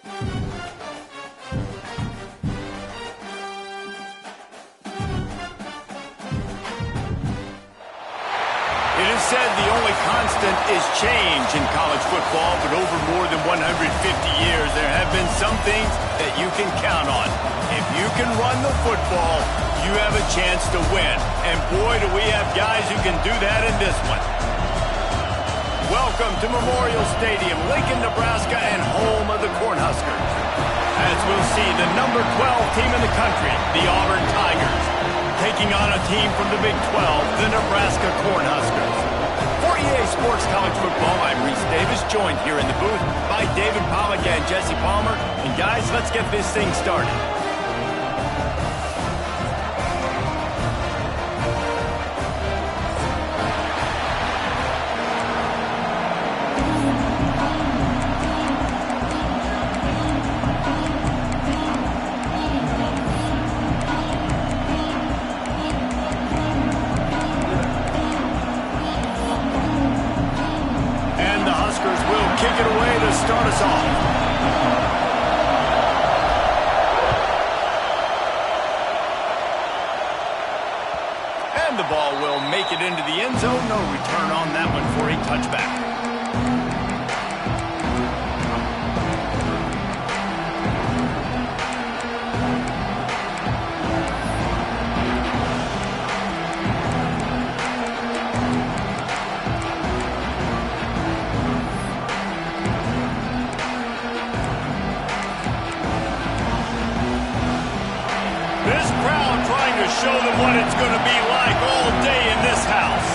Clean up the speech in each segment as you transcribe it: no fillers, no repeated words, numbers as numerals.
It is said the only constant is change in college football, but over more than 150 years, there have been some things that you can count on. If you can run the football, you have a chance to win. And boy, do we have guys who can do that in this one. Welcome to Memorial Stadium, Lincoln, Nebraska, and home of the Cornhuskers. As we'll see, the number 12 team in the country, the Auburn Tigers, taking on a team from the Big 12, the Nebraska Cornhuskers. For EA Sports College Football, I'm Reese Davis, joined here in the booth by David Pollack and Jesse Palmer. And guys, let's get this thing started. Start us off. And the ball will make it into the end zone. No return on that one for a touchback. Show them what it's going to be like all day in this house.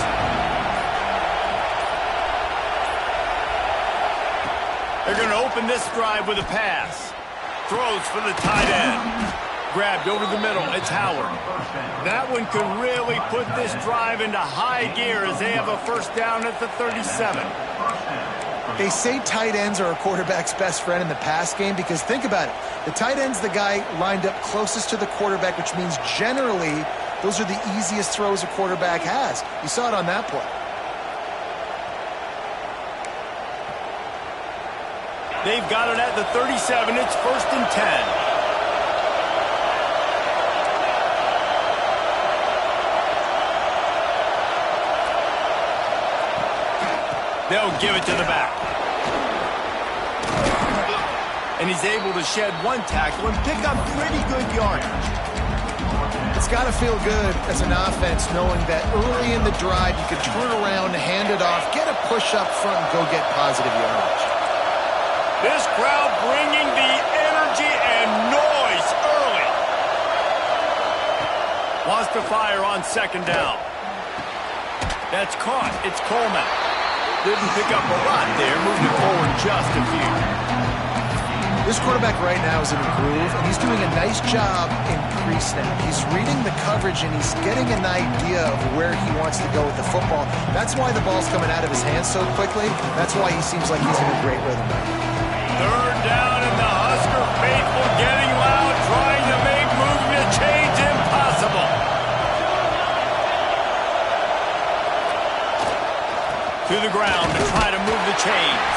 They're going to open this drive with a pass. Throws for the tight end. Grabbed over the middle. It's Howard. That one could really put this drive into high gear as they have a first down at the 37. They say tight ends are a quarterback's best friend in the pass game because think about it. The tight end's the guy lined up closest to the quarterback, which means generally those are the easiest throws a quarterback has. You saw it on that play. They've got it at the 37. It's 1st and 10. They'll give it to the back. And he's able to shed one tackle and pick up pretty good yardage. It's got to feel good as an offense knowing that early in the drive you can turn around, hand it off, get a push up front, and go get positive yardage. This crowd bringing the energy and noise early. Wants to fire on 2nd down. That's caught. It's Coleman. Didn't pick up a lot there, moving it forward just a few. This quarterback right now is in a groove, and he's doing a nice job in pre-snap. He's reading the coverage, and he's getting an idea of where he wants to go with the football. That's why the ball's coming out of his hands so quickly. That's why he seems like he's in a great rhythm right now. 3rd down, and the Husker faithful getting loud, trying to make movement change impossible. To the ground to try to move the chains.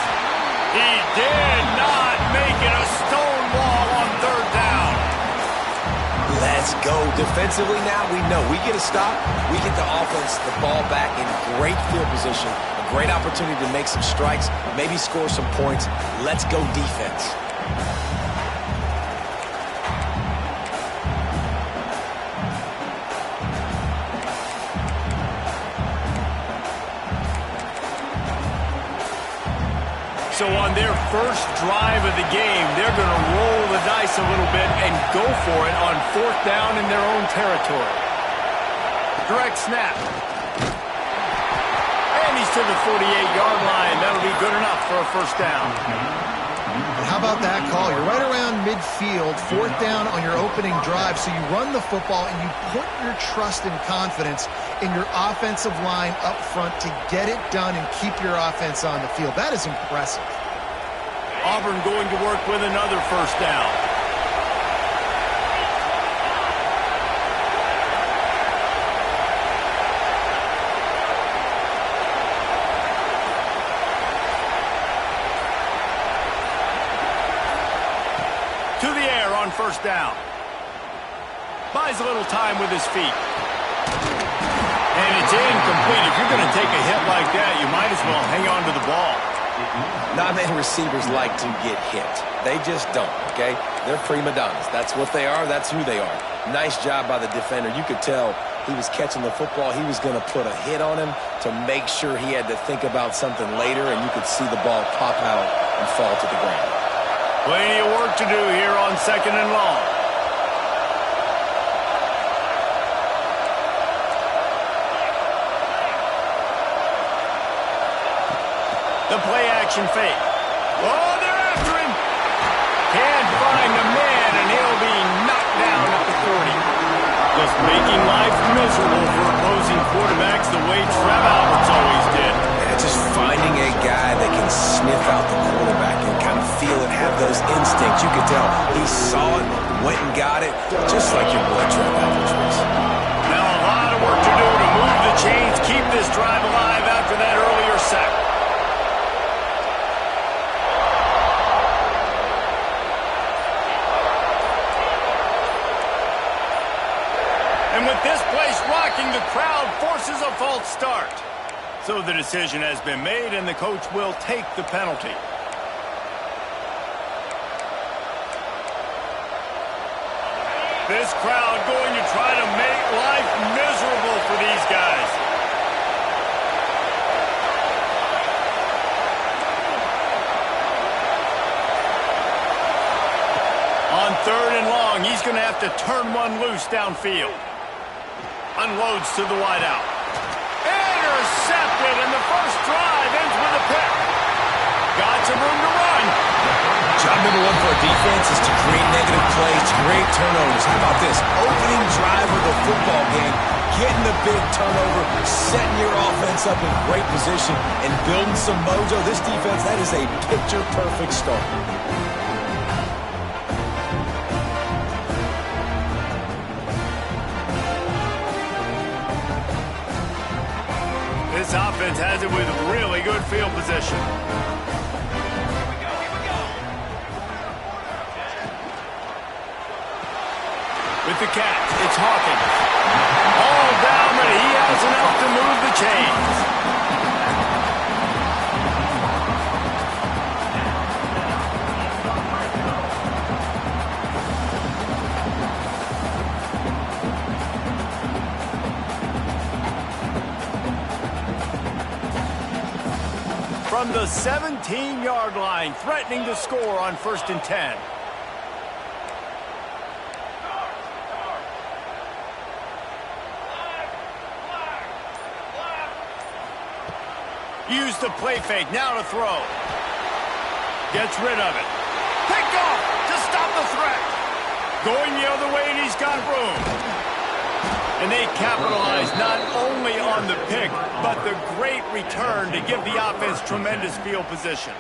He did not make it a stone wall on 3rd down. Let's go. Defensively now, we know we get a stop. We get the offense the ball back in great field position. A great opportunity to make some strikes, maybe score some points. Let's go defense. So on their first drive of the game, they're going to roll the dice a little bit and go for it on 4th down in their own territory. Direct snap. And he's to the 48-yard line. That'll be good enough for a first down. And how about that call? You're right around midfield, 4th down on your opening drive, so you run the football and you put your trust and confidence in your offensive line up front to get it done and keep your offense on the field. That is impressive. Auburn going to work with another first down. to the air on first down. Buys a little time with his feet. And it's incomplete. If you're going to take a hit like that, you might as well hang on to the ball. Not many receivers like to get hit. They just don't, okay? They're prima donnas. That's what they are. That's who they are. Nice job by the defender. You could tell he was catching the football. He was going to put a hit on him to make sure he had to think about something later, and you could see the ball pop out and fall to the ground. Plenty of work to do here on 2nd and long. The play action fake. Oh, they're after him. Can't find the man, and he'll be knocked down at the 40. Just making life miserable for opposing quarterbacks the way Trev Alberts always did. Yeah, just finding a guy that can sniff out the quarterback and kind of feel it, have those instincts. You could tell he saw it, went and got it, just like your boy Trev Alberts was. Now a lot of work to do to move the chains, keep this drive alive after that earlier sack. And with this place rocking, the crowd forces a false start. So the decision has been made, and the coach will take the penalty. This crowd going to try to make life miserable for these guys. On 3rd and long, he's going to have to turn one loose downfield. Unloads to the wideout. Intercepted, and the first drive ends with a pick. Got some room to run. Job number one for a defense is to create negative plays, create turnovers. How about this? Opening drive of the football game, getting the big turnover, setting your offense up in great position, and building some mojo. This defense, that is a picture-perfect start. This offense has it with really good field position. With the catch, it's Hawkins. All down, but he has enough to move the chains. From the 17-yard line, threatening to score on 1st and 10. Use the play fake, now to throw. Gets rid of it. Picked off to stop the threat. Going the other way, and he's got room. And they capitalize not only on the pick, but the great return to give the offense tremendous field position.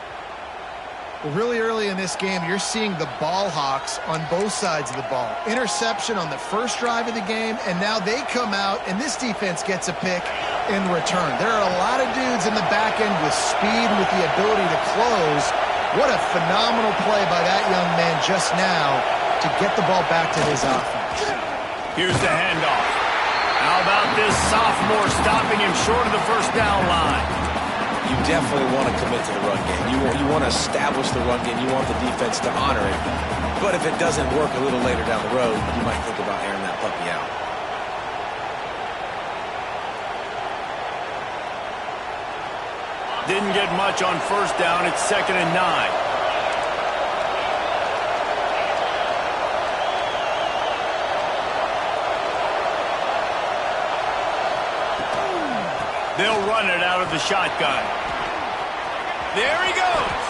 Well, really early in this game, you're seeing the ball hawks on both sides of the ball. Interception on the first drive of the game, and now they come out, and this defense gets a pick in return. There are a lot of dudes in the back end with speed, with the ability to close. What a phenomenal play by that young man just now to get the ball back to his offense. Here's the handoff. How about this sophomore stopping him short of the first down line? You definitely want to commit to the run game. You want to establish the run game. You want the defense to honor it. But if it doesn't work a little later down the road, you might think about airing that puppy out. Didn't get much on first down. It's 2nd and 9. They'll run it out of the shotgun. There he goes.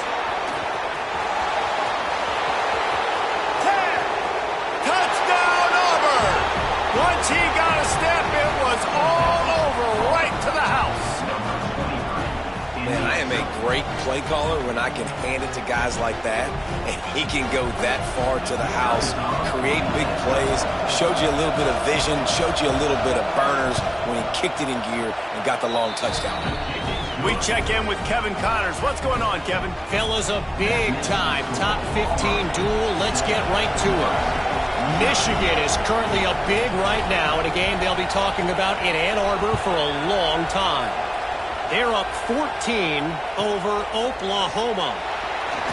10. Touchdown, Auburn. Once he got a step, it was all over, right to the house. Man, I am a great play caller when I can hand it to guys like that, and he can go that far to the house, create big plays, showed you a little bit of vision, showed you a little bit of burners when he kicked it in gear and got the long touchdown. We check in with Kevin Connors. What's going on, Kevin? Fellas, a big-time top 15 duel. Let's get right to it. Michigan is currently up big right now in a game they'll be talking about in Ann Arbor for a long time. They're up 14 over Oklahoma.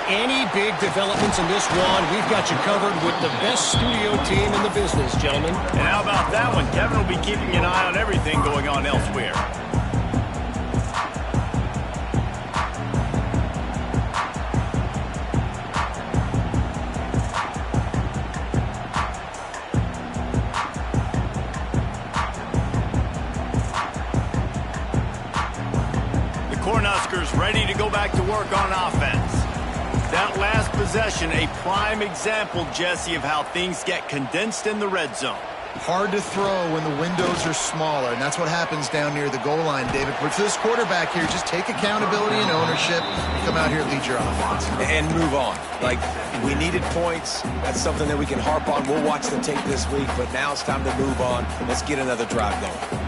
Any big developments in this one, we've got you covered with the best studio team in the business, gentlemen. And how about that one? Kevin will be keeping an eye on everything going on elsewhere. Cornhuskers ready to go back to work on offense. That last possession, a prime example, Jesse, of how things get condensed in the red zone. Hard to throw when the windows are smaller, and that's what happens down near the goal line, David. But for this quarterback here, just take accountability and ownership. Come out here, lead your offense. And move on. Like, we needed points. That's something that we can harp on. We'll watch the tape this week, but now it's time to move on. Let's get another drive going.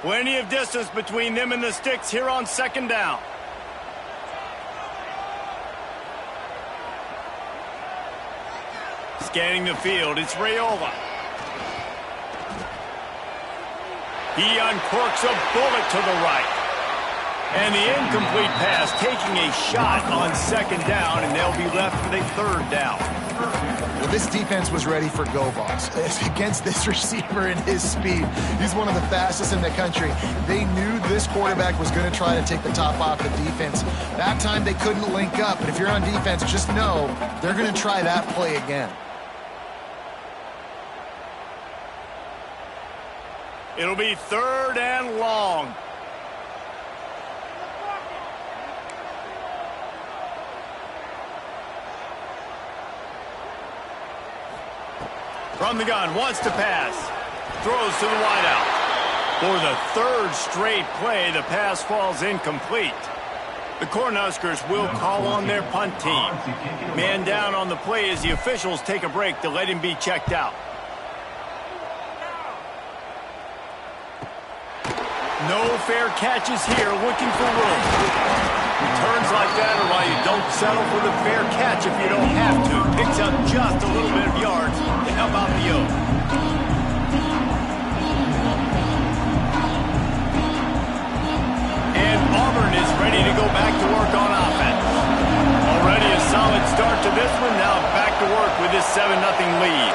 Plenty of distance between them and the sticks here on second down. Scanning the field, it's Raiola. He uncorks a bullet to the right. And the incomplete pass taking a shot on second down, and they'll be left with a third down. Well, this defense was ready for go balls. Against this receiver and his speed, he's one of the fastest in the country. They knew this quarterback was going to try to take the top off the defense. That time they couldn't link up, but if you're on defense, just know they're going to try that play again. It'll be third and long. From the gun, wants to pass. Throws to the wideout. For the third straight play, the pass falls incomplete. The Cornhuskers will call on their punt team. Man down on the play as the officials take a break to let him be checked out. No fair catches here, looking for room. Returns like that are why you don't settle for the fair catch if you don't have to. Picks up just a little bit of yards to help out the Oaks. And Auburn is ready to go back to work on offense. Already a solid start to this one. Now back to work with this 7-0 lead.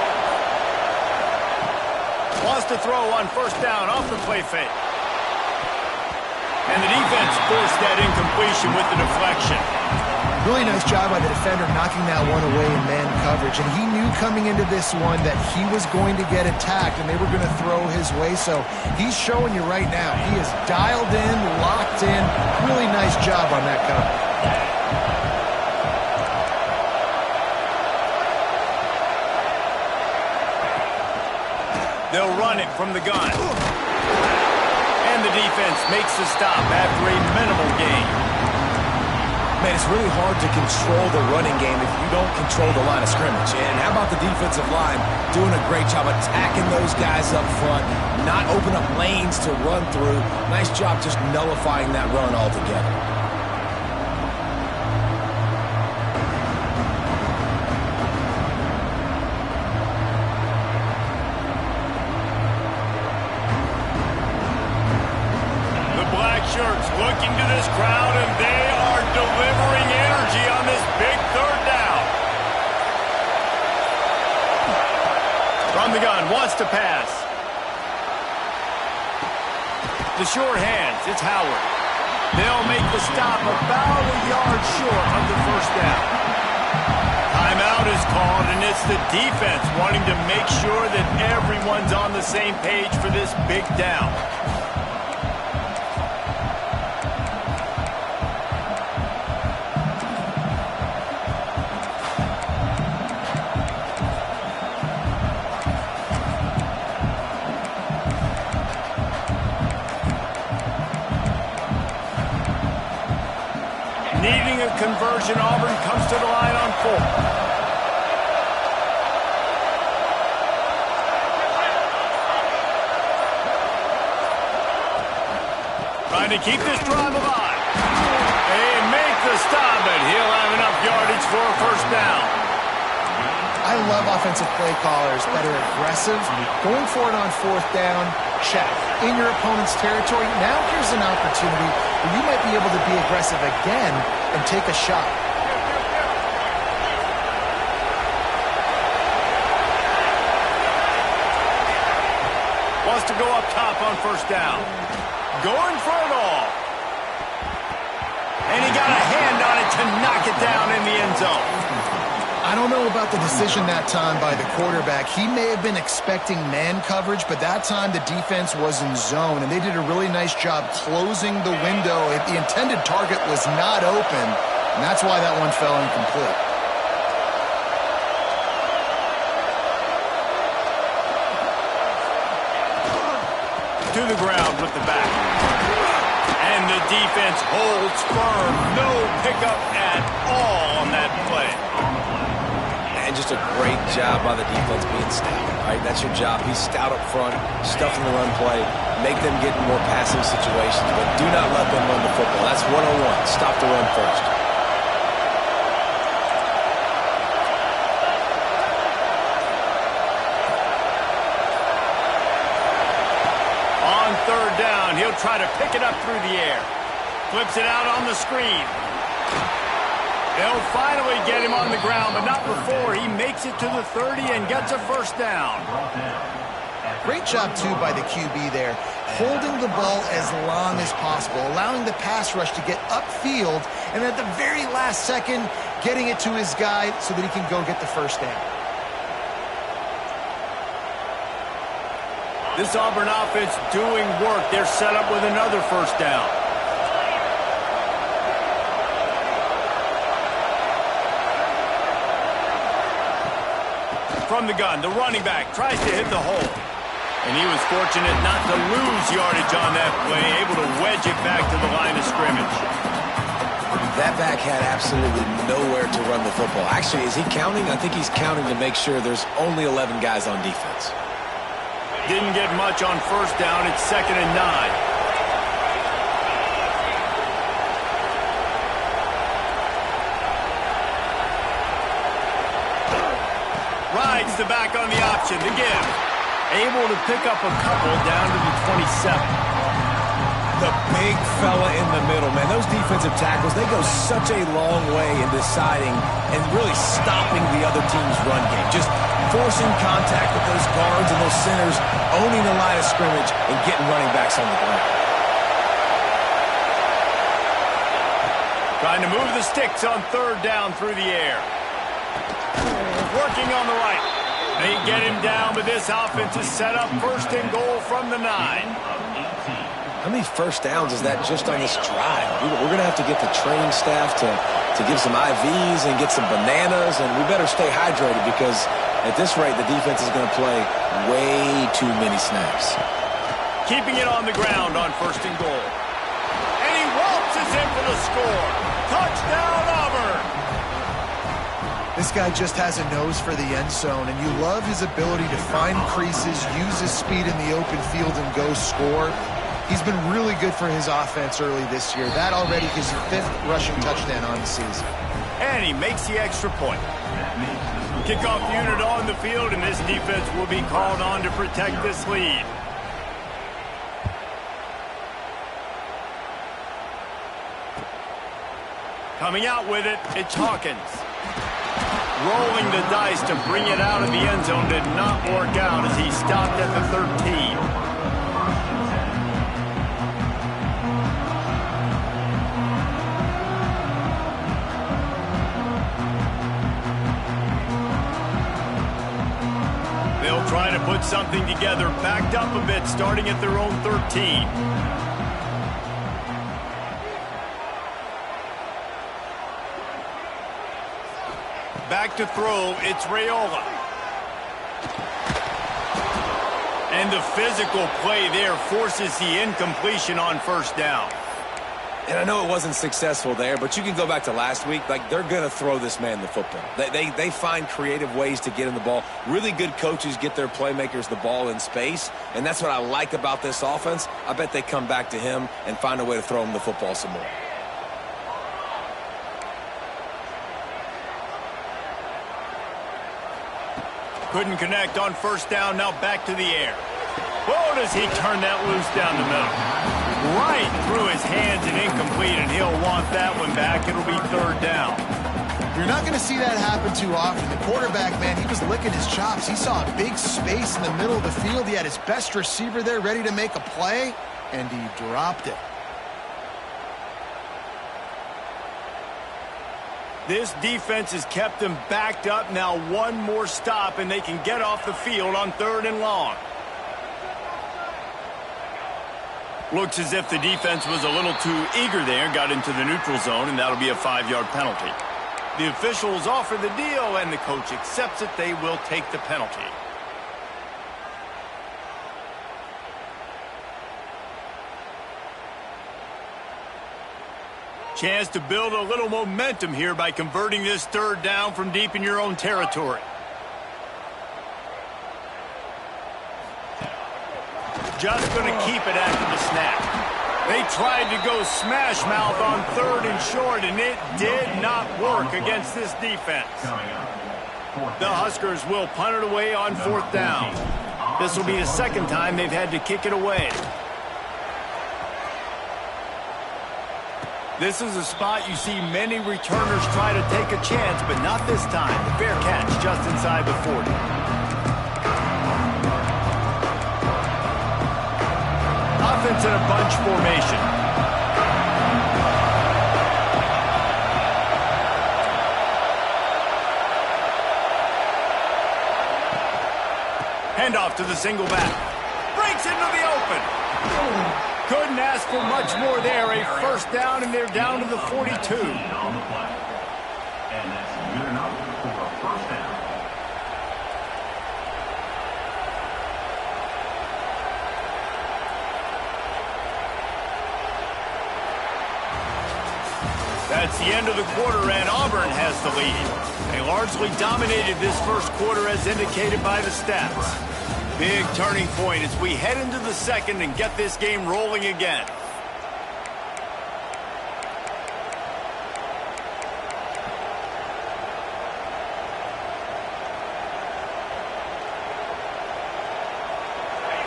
Wants to throw on first down off the play fake. And the defense forced that incompletion with the deflection. Really nice job by the defender knocking that one away in man coverage. And he knew coming into this one that he was going to get attacked and they were going to throw his way. So he's showing you right now. He is dialed in, locked in. Really nice job on that cover. They'll run it from the gun. And the defense makes the stop after a minimal gain. Man, it's really hard to control the running game if you don't control the line of scrimmage. And how about the defensive line doing a great job attacking those guys up front, not open up lanes to run through. Nice job just nullifying that run altogether. Looking to this crowd, and they are delivering energy on this big third down. From the gun, wants to pass. The short hands, it's Howard. They'll make the stop about a yard short of the first down. Timeout is called, and it's the defense wanting to make sure that everyone's on the same page for this big down. conversion. Auburn comes to the line on 4th. Trying to keep this drive alive. They make the stop, but he'll have enough yardage for a first down. I love offensive play callers that are aggressive. Going for it on 4th down, check. In your opponent's territory, now here's an opportunity where you might be able to be aggressive again and take a shot. Wants to go up top on first down. Going for it all. And he got a hand on it to knock it down in the end zone. I don't know about the decision that time by the quarterback. He may have been expecting man coverage, but that time the defense was in zone, and they did a really nice job closing the window. The intended target was not open, and that's why that one fell incomplete. To the ground with the back. And the defense holds firm. No pickup at all on that play. And just a great job by the defense being stout, right? That's your job. Be stout up front, stuff in the run play, make them get in more passing situations, but do not let them run the football. That's 101. Stop the run first. On 3rd down, he'll try to pick it up through the air. Flips it out on the screen. They'll finally get him on the ground, but not before he makes it to the 30 and gets a first down. Great job, too, by the QB there, holding the ball as long as possible, allowing the pass rush to get upfield, and at the very last second, getting it to his guy so that he can go get the first down. This Auburn offense doing work. They're set up with another first down. From the gun, the running back tries to hit the hole. And he was fortunate not to lose yardage on that play, able to wedge it back to the line of scrimmage. That back had absolutely nowhere to run the football. Actually, is he counting? I think he's counting to make sure there's only 11 guys on defense. Didn't get much on first down. It's 2nd and 9. Rides the back on the option, the give. Able to pick up a couple down to the 27. The big fella in the middle, man. Those defensive tackles, they go such a long way in deciding and really stopping the other team's run game. Just forcing contact with those guards and those centers, owning the line of scrimmage, and getting running backs on the ground. Trying to move the sticks on 3rd down through the air. Working on the right. They get him down, but this offense is set up 1st and goal from the 9. How many first downs is that just on this drive? We're going to have to get the training staff to give some IVs and get some bananas, and we better stay hydrated because at this rate, the defense is going to play way too many snaps. Keeping it on the ground on 1st and goal. And he waltzes in for the score. Touchdown, Auburn! This guy just has a nose for the end zone, and you love his ability to find creases, use his speed in the open field, and go score. He's been really good for his offense early this year. That already his 5th rushing touchdown on the season. And he makes the extra point. Kickoff unit on the field, and this defense will be called on to protect this lead. Coming out with it, it's Hawkins. Rolling the dice to bring it out of the end zone did not work out as he stopped at the 13. They'll try to put something together, backed up a bit, starting at their own 13. Back to throw, it's Raiola. And the physical play there forces the incompletion on 1st down. And I know it wasn't successful there, but you can go back to last week. Like, they're going to throw this man the football. They find creative ways to get him the ball. Really good coaches get their playmakers the ball in space, and that's what I like about this offense. I bet they come back to him and find a way to throw him the football some more. Couldn't connect on first down, now back to the air. Oh, does he turn that loose down the middle. Right through his hands and incomplete, and he'll want that one back. It'll be third down. You're not going to see that happen too often. The quarterback, man, he was licking his chops. He saw a big space in the middle of the field. He had his best receiver there ready to make a play, and he dropped it. This defense has kept them backed up. Now one more stop, and they can get off the field on 3rd and long. Looks as if the defense was a little too eager there, got into the neutral zone, and that'll be a 5-yard penalty. The officials offer the deal, and the coach accepts it. They will take the penalty. Chance to build a little momentum here by converting this 3rd down from deep in your own territory. Just going to keep it after the snap. They tried to go smash mouth on 3rd and short, and it did not work against this defense. The Huskers will punt it away on 4th down. This will be the 2nd time they've had to kick it away. This is a spot you see many returners try to take a chance, but not this time. Fair catch just inside the 40. Offense in a bunch formation. Handoff to the single back. Breaks into the open. Couldn't ask for much more there. A 1st down, and they're down to the 42. On the play. And that's good enough for a 1st down. That's the end of the quarter, and Auburn has the lead. They largely dominated this 1st quarter as indicated by the stats. Big turning point as we head into the 2nd and get this game rolling again.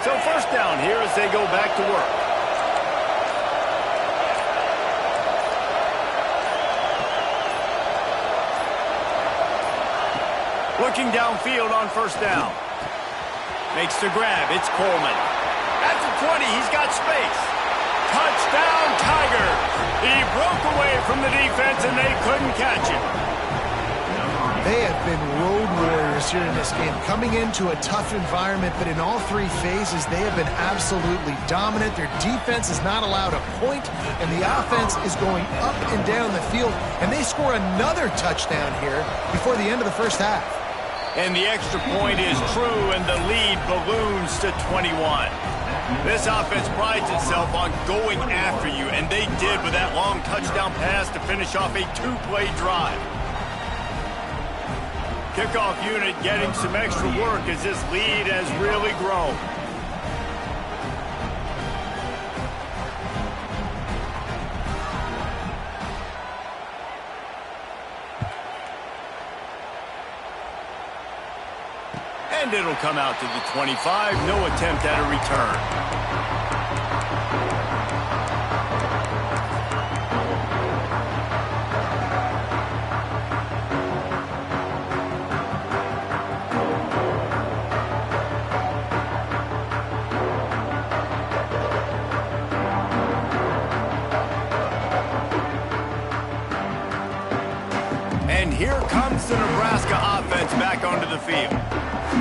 So 1st down here as they go back to work. Looking downfield on 1st down. Makes the grab. It's Coleman. At the 20, he's got space. Touchdown, Tigers. He broke away from the defense, and they couldn't catch him. They have been road warriors here in this game, coming into a tough environment, but in all 3 phases, they have been absolutely dominant. Their defense is not allowed a point, and the offense is going up and down the field, and they score another touchdown here before the end of the 1st half. And the extra point is true, and the lead balloons to 21. This offense prides itself on going after you, and they did with that long touchdown pass to finish off a 2-play drive. Kickoff unit getting some extra work as this lead has really grown. And it'll come out to the 25. No attempt at a return. And here comes the Nebraska offense back onto the field.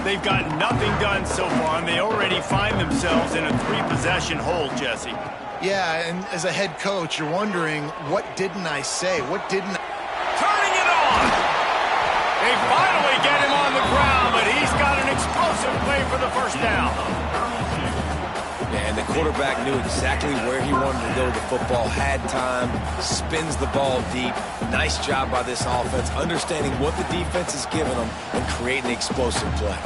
They've got nothing done so far, and they already find themselves in a 3-possession hole, Jesse. Yeah, and as a head coach, you're wondering, what didn't I say? What didn't I... Turning it on! They finally get him on the ground, but he's got an explosive play for the 1st down. And And the quarterback knew exactly where he wanted to go with the football, had time, spins the ball deep. Nice job by this offense, understanding what the defense is giving them and creating the explosive play.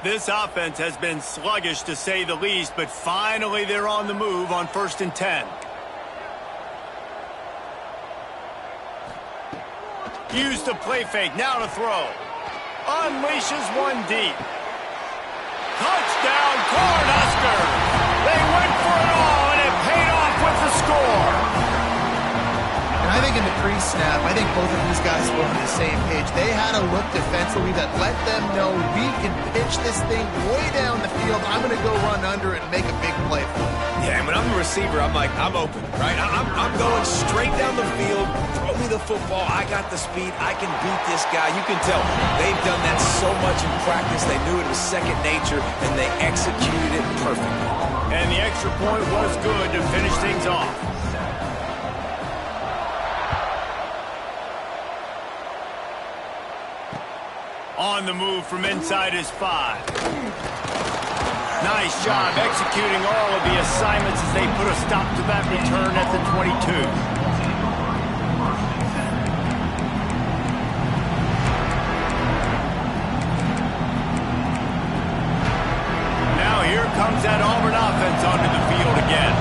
This offense has been sluggish to say the least, but finally they're on the move on 1st and 10. Use the play fake, now to throw. Unleashes one deep. Touchdown, Cornhuskers! They went for it all, and it paid off with the score. And I think in the pre-snap, I think both of these guys were on the same page. They had a look defensively that let them know we can pitch this thing way down the field. I'm going to go run under it and make a big play for it. Yeah, and when I'm the receiver, I'm like, I'm open, right? I'm going straight down the field. Throw me the football. I got the speed. I can beat this guy. You can tell they've done that so much in practice. They knew it was second nature, and they executed it perfectly. And the extra point was good to finish things off. On the move from inside his 5. Nice job executing all of the assignments as they put a stop to that return at the 22. Now here comes that Auburn offense onto the field again.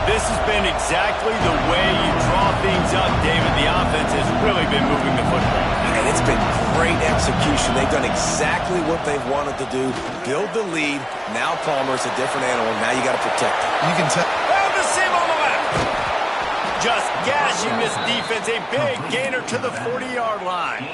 This has been exactly the way you draw things up, David. The offense has really been moving the football. And it's been great execution. They've done exactly what they've wanted to do. Build the lead. Now Palmer's a different animal. Now you got to protect it. You can tell. And the seam on the left. Just gashing this defense. A big gainer to the 40-yard line.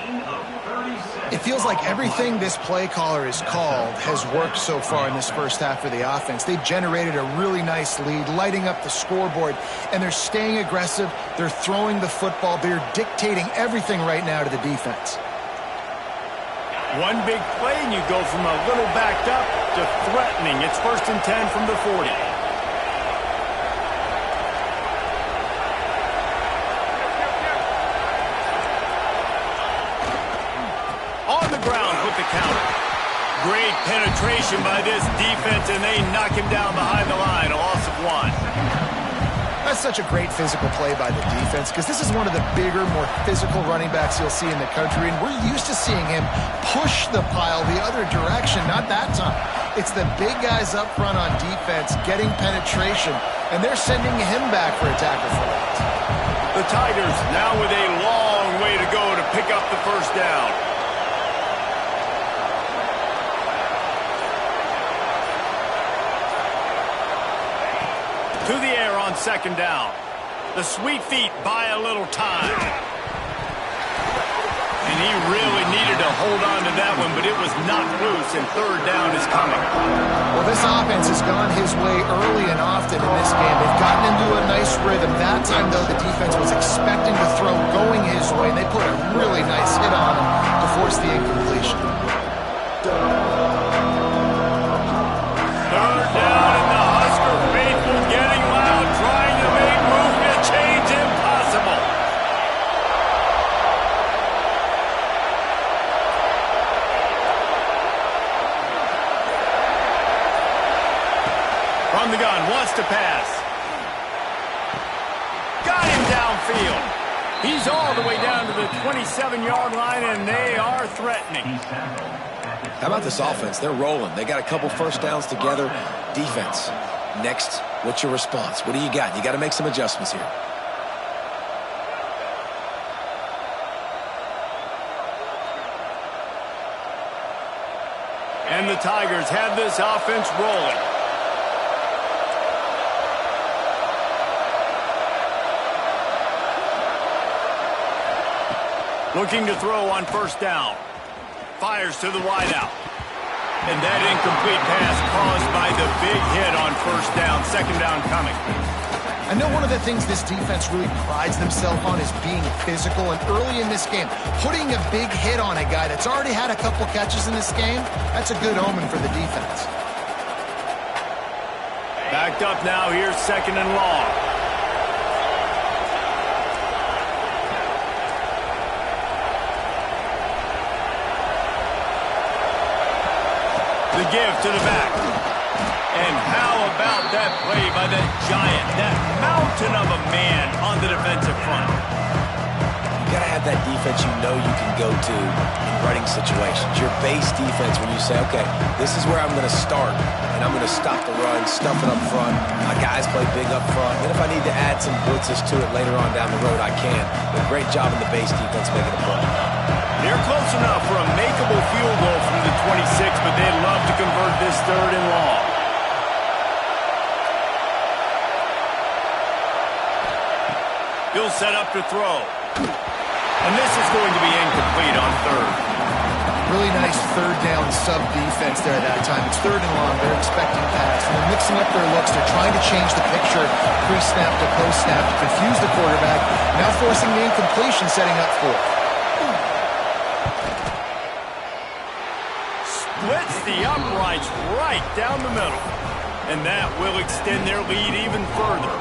It feels like everything this play caller has called has worked so far in this first half for the offense. They've generated a really nice lead, lighting up the scoreboard, and they're staying aggressive. They're throwing the football. They're dictating everything right now to the defense. One big play, and you go from a little backed up to threatening. It's 1st and 10 from the 40. On the ground with the counter. Great penetration by this defense, and they knock him down behind the line. A loss of 1. That's such a great physical play by the defense because this is one of the bigger, more physical running backs you'll see in the country, and we're used to seeing him push the pile the other direction. Not that time. It's the big guys up front on defense getting penetration, and they're sending him back for a tackle for loss. The Tigers now with a long way to go to pick up the first down. To the air on 2nd down. The sweet feet buy a little time. And he really needed to hold on to that one, but it was knocked loose, and 3rd down is coming. Well, this offense has gone his way early and often in this game. They've gotten into a nice rhythm. That time, though, the defense was expecting to throw going his way, and they put a really nice hit on him to force the incompletion. 3rd down, and the Husker faithful getting loud, trying to make movement change impossible. From the gun, wants to pass. Got him downfield. He's all the way down to the 27-yard line, and they are threatening. How about this offense? They're rolling. They got a couple first downs together. Defense. Next, what's your response? What do you got? You got to make some adjustments here. And the Tigers have this offense rolling. Looking to throw on 1st down. Fires to the wideout. And that incomplete pass caused by the big hit on 1st down. 2nd down coming. I know one of the things this defense really prides themselves on is being physical, and early in this game, putting a big hit on a guy that's already had a couple catches in this game, that's a good omen for the defense. Backed up now, here's 2nd and long. The give to the back. And how about that play by that giant, that mountain of a man on the defensive front? You got to have that defense you know you can go to in running situations. Your base defense when you say, okay, this is where I'm going to start, and I'm going to stop the run, stuff it up front. My guys play big up front. And if I need to add some blitzes to it later on down the road, I can. But great job in the base defense making a play. They're close enough for a makeable field goal from the 26, but they'd love to convert this 3rd and long. He'll set up to throw. And this is going to be incomplete on 3rd. Really nice 3rd down sub-defense there that time. It's 3rd and long. They're expecting pass. And they're mixing up their looks. They're trying to change the picture pre-snap to post-snap to confuse the quarterback. Now forcing the incompletion, setting up 4th. Splits the uprights right down the middle. And that will extend their lead even further.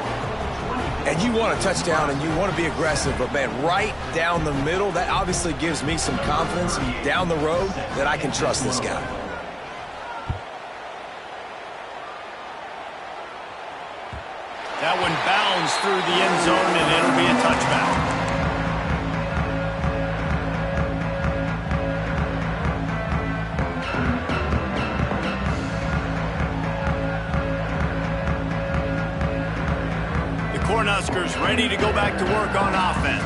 And you want a touchdown and you want to be aggressive, but, man, right down the middle, that obviously gives me some confidence down the road that I can trust this guy. That one bounds through the end zone, and it'll be a touchback. Cornhuskers ready to go back to work on offense.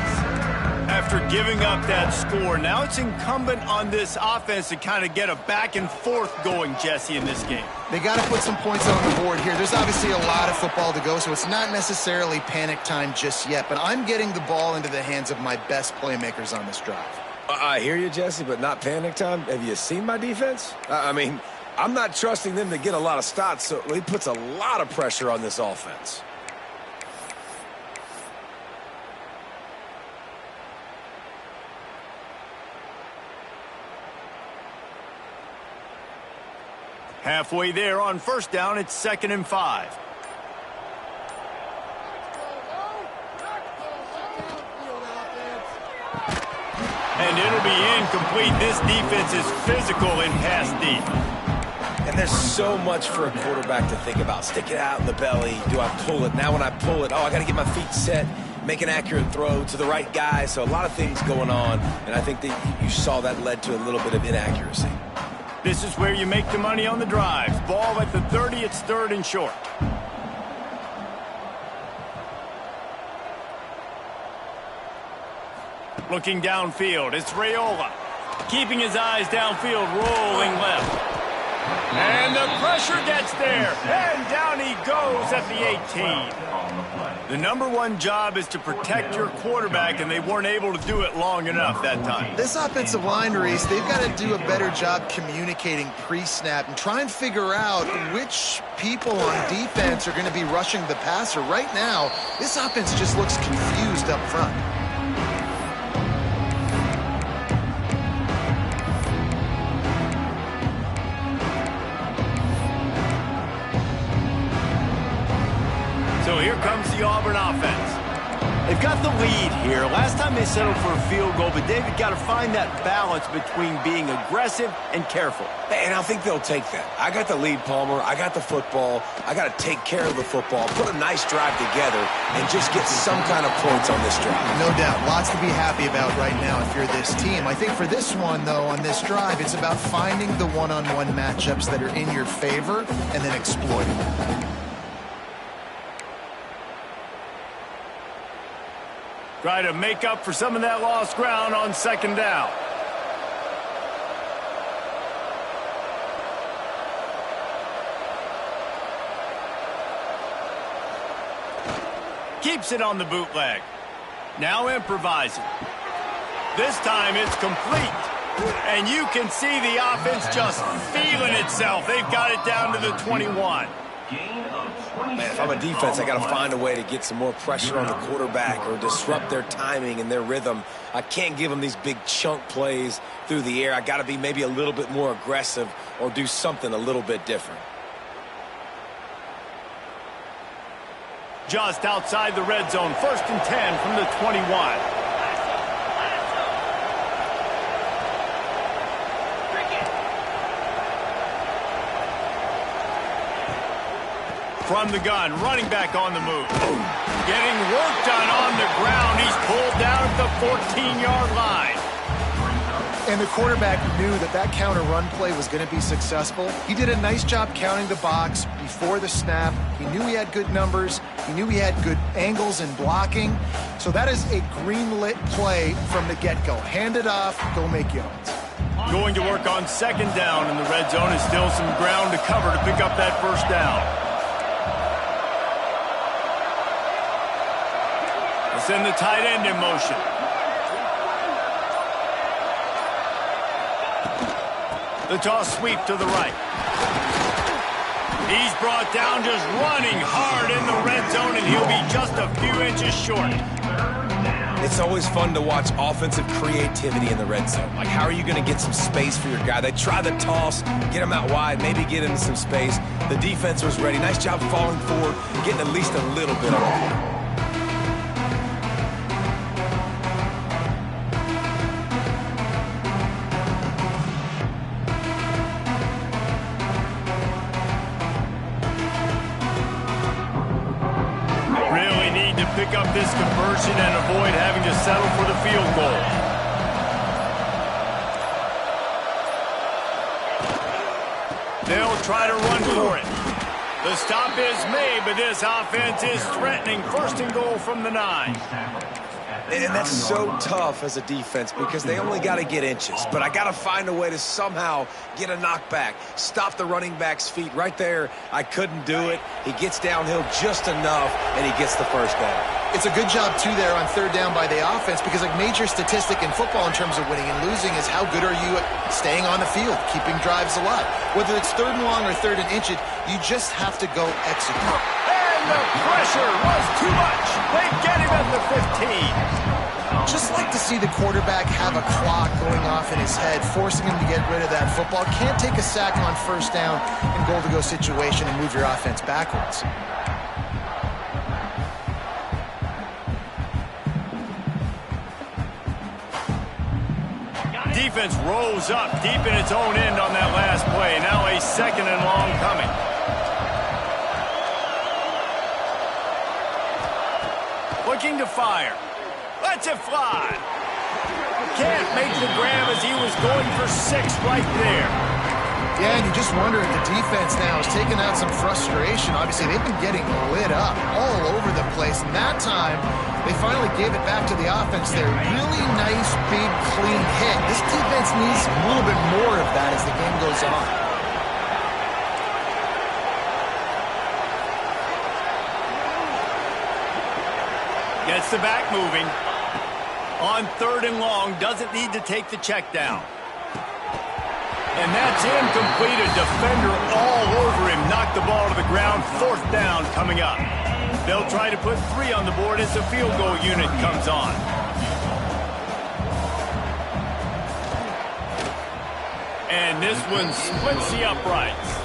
After giving up that score, now it's incumbent on this offense to kind of get a back and forth going, Jesse, in this game. They got to put some points on the board here. There's obviously a lot of football to go, so it's not necessarily panic time just yet, but I'm getting the ball into the hands of my best playmakers on this drive. I hear you, Jesse, but not panic time. Have you seen my defense? I mean, I'm not trusting them to get a lot of stops, so he puts a lot of pressure on this offense. Halfway there on 1st down, it's 2nd and 5. And it'll be incomplete. This defense is physical and pass deep. And there's so much for a quarterback to think about. Stick it out in the belly. Do I pull it? Now when I pull it, I got to get my feet set, make an accurate throw to the right guy. So a lot of things going on, and I think that you saw that led to a little bit of inaccuracy. This is where you make the money on the drives. Ball at the 30, it's 3rd and short. Looking downfield, it's Raiola. Keeping his eyes downfield, rolling left. And the pressure gets there. And down he goes at the 18. The #1 job is to protect your quarterback, and they weren't able to do it long enough that time. This offensive line, Reese, they've got to do a better job communicating pre-snap and try and figure out which people on defense are going to be rushing the passer. Right now, this offense just looks confused up front. So here comes the Auburn offense. They've got the lead here. Last time they settled for a field goal, but David got to find that balance between being aggressive and careful. And I think they'll take that. I got the lead, Palmer. I got the football. I got to take care of the football, put a nice drive together, and just get some kind of points on this drive. No doubt. Lots to be happy about right now if you're this team. I think for this one, though, on this drive, it's about finding the one-on-one matchups that are in your favor and then exploiting them. Try to make up for some of that lost ground on 2nd down. Keeps it on the bootleg. Now improvising. This time it's complete. And you can see the offense just feeling itself. They've got it down to the 21. Man, if I'm a defense, I got to find a way to get some more pressure on the quarterback or disrupt their timing and their rhythm. I can't give them these big chunk plays through the air. I got to be maybe a little bit more aggressive or do something a little bit different. Just outside the red zone, 1st and 10 from the 21. from the gun, running back on the move. Getting work done on the ground. He's pulled down at the 14-yard line. And the quarterback knew that that counter run play was going to be successful. He did a nice job counting the box before the snap. He knew he had good numbers. He knew he had good angles and blocking. So that is a green-lit play from the get-go. Hand it off, go make yards. Going to work on second down in the red zone is still some ground to cover to pick up that first down. We'll send the tight end in motion. The toss sweep to the right. He's brought down just running hard in the red zone, and he'll be just a few inches short. It's always fun to watch offensive creativity in the red zone. Like, how are you going to get some space for your guy? They try the toss, get him out wide, maybe get into some space. The defense was ready. Nice job falling forward, getting at least a little bit of it. Pick up this conversion and avoid having to settle for the field goal. They'll try to run for it. The stop is made, but this offense is threatening. First and goal from the 9. And that's so tough as a defense because they only got to get inches. But I got to find a way to somehow get a knockback, stop the running back's feet. Right there, I couldn't do it. He gets downhill just enough, and he gets the first down. It's a good job, too, there on third down by the offense because a major statistic in football in terms of winning and losing is how good are you at staying on the field, keeping drives alive. Whether it's third and long or third and inches, you just have to go execute. And the pressure was too much. They get him at the 15. Just like to see the quarterback have a clock going off in his head, forcing him to get rid of that football. Can't take a sack on first down in goal-to-go situation and move your offense backwards. Defense rose up deep in its own end on that last play. Now a second and long coming. Looking to fire. Lets it fly. Can't make the grab as he was going for 6 right there. Yeah, and you just wonder if the defense now has taken out some frustration. Obviously, they've been getting lit up all over the place. And that time, they finally gave it back to the offense there. Really nice, big, clean hit. This defense needs a little bit more of that as the game goes on. Gets the back moving. On third and long, doesn't need to take the check down. And that's incomplete. A defender all over him. Knocked the ball to the ground. Fourth down coming up. They'll try to put 3 on the board as the field goal unit comes on. And this one splits the uprights.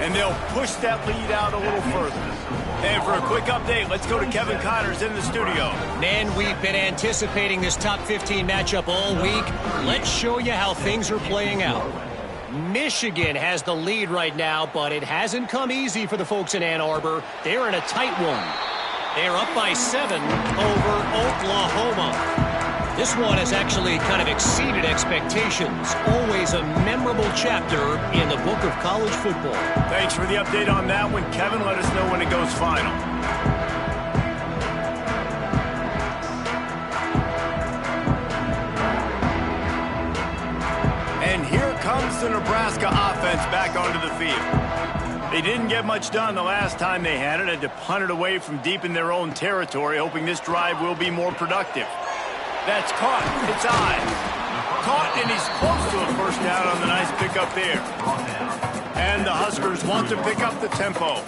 And they'll push that lead out a little further. And for a quick update, let's go to Kevin Connors in the studio. Man, we've been anticipating this top 15 matchup all week. Let's show you how things are playing out. Michigan has the lead right now, but it hasn't come easy for the folks in Ann Arbor. They're in a tight one. They're up by 7 over Oklahoma. This one has actually kind of exceeded expectations. Always a memorable chapter in the book of college football. Thanks for the update on that one, Kevin. Let us know when it goes final. And here comes the Nebraska offense back onto the field. They didn't get much done the last time they had it. Had to punt it away from deep in their own territory, hoping this drive will be more productive. That's caught. It's Ives. Caught, and he's close to a first down on the nice pickup there. And the Huskers want to pick up the tempo.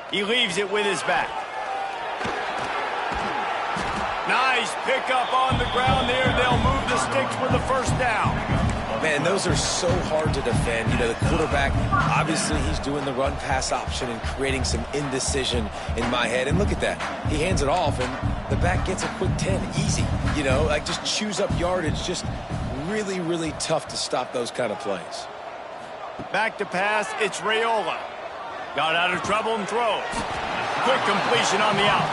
He leaves it with his back. Nice pickup on the ground there. They'll move the sticks with the first down. Man, those are so hard to defend. You know, the quarterback, obviously he's doing the run-pass option and creating some indecision in my head. And look at that. He hands it off, and the back gets a quick 10. Easy. You know, like just chews up yardage. Just really, really tough to stop those kind of plays. Back to pass, it's Raiola. Got out of trouble and throws. Quick completion on the out.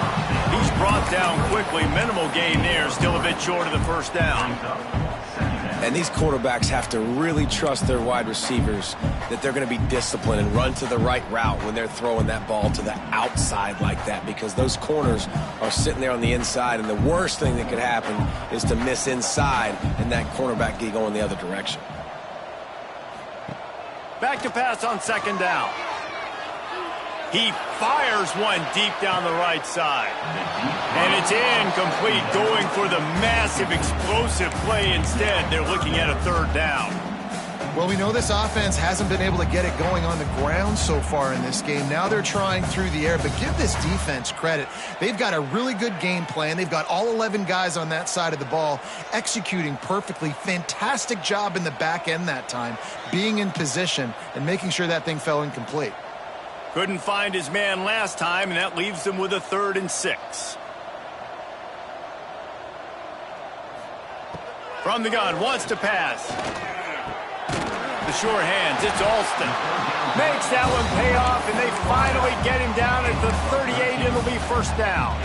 He's brought down quickly. Minimal gain there. Still a bit short of the first down. And these quarterbacks have to really trust their wide receivers that they're going to be disciplined and run to the right route when they're throwing that ball to the outside like that, because those corners are sitting there on the inside, and the worst thing that could happen is to miss inside and that cornerback get going the other direction. Back to pass on second down. He fires one deep down the right side. And it's incomplete, going for the massive explosive play instead. They're looking at a third down. Well, we know this offense hasn't been able to get it going on the ground so far in this game. Now they're trying through the air, but give this defense credit. They've got a really good game plan. They've got all 11 guys on that side of the ball executing perfectly. Fantastic job in the back end that time, being in position and making sure that thing fell incomplete. Couldn't find his man last time, and that leaves them with a 3rd and 6. From the gun, wants to pass. The sure hands, it's Alston. Makes that one pay off, and they finally get him down at the 38. It'll be first down.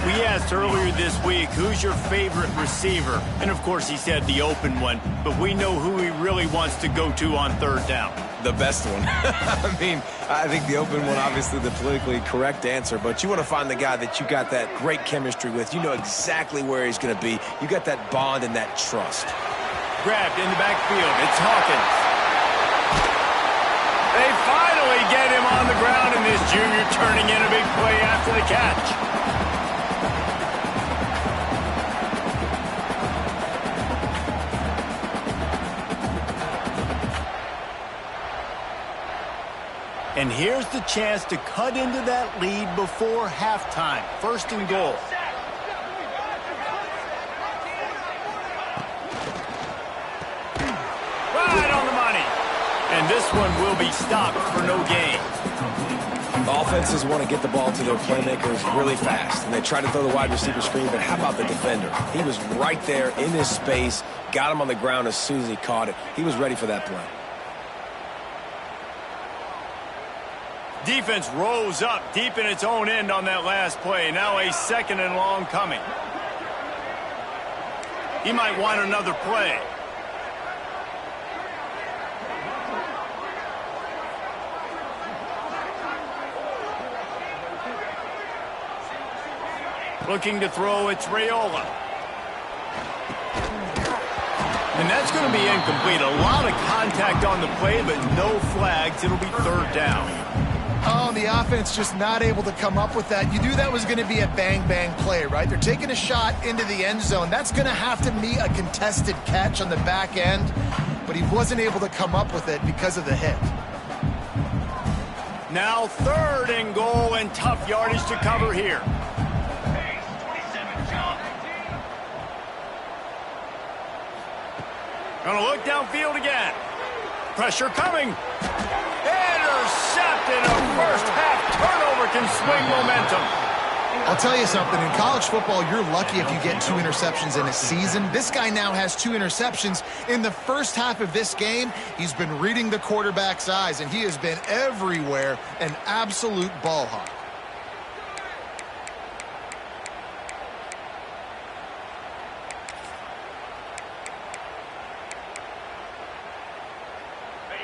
We asked earlier this week, who's your favorite receiver? And, of course, he said the open one, but we know who he really wants to go to on third down. The best one. I mean, I think the open one, obviously the politically correct answer, but you want to find the guy that you got that great chemistry with. You know exactly where he's going to be. You got that bond and that trust. Grabbed in the backfield. It's Hawkins. They finally get him on the ground, and this junior turning in a big play after the catch. And here's the chance to cut into that lead before halftime. 1st and goal. Right on the money. And this one will be stopped for no gain. Offenses want to get the ball to their playmakers really fast, and they try to throw the wide receiver screen, but how about the defender? He was right there in his space, got him on the ground as soon as he caught it. He was ready for that play. Defense rose up deep in its own end on that last play. Now a 2nd and long coming. He might want another play. Looking to throw, it's Raiola. And that's going to be incomplete. A lot of contact on the play, but no flags. It'll be 3rd down. Oh, the offense just not able to come up with that. You knew that was going to be a bang-bang play, right? They're taking a shot into the end zone. That's going to have to be a contested catch on the back end, but he wasn't able to come up with it because of the hit. Now 3rd and goal, and tough yardage to cover here. Gonna look downfield again. Pressure coming. Intercepted. A first-half turnover can swing momentum. I'll tell you something. In college football, you're lucky if you get 2 interceptions in a season. This guy now has 2 interceptions. In the first half of this game, he's been reading the quarterback's eyes, and he has been everywhere, an absolute ball hawk.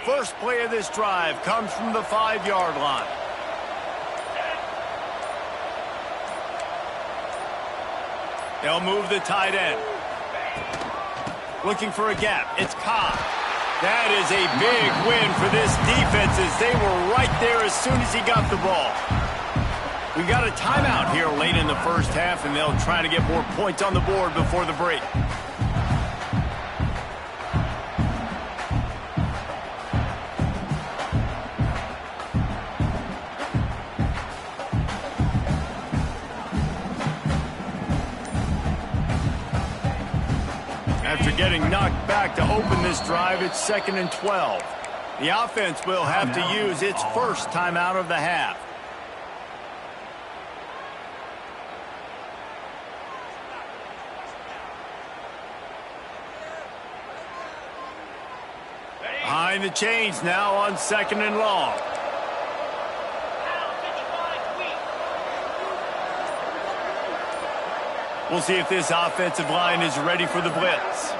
First play of this drive comes from the 5-yard line. They'll move the tight end. Looking for a gap. It's Cobb. That is a big win for this defense, as they were right there as soon as he got the ball. We got a timeout here late in the first half, and they'll try to get more points on the board before the break. After getting knocked back to open this drive. It's 2nd and 12. The offense will have to use its first timeout of the half. Behind the chains now on 2nd and long. We'll see if this offensive line is ready for the blitz.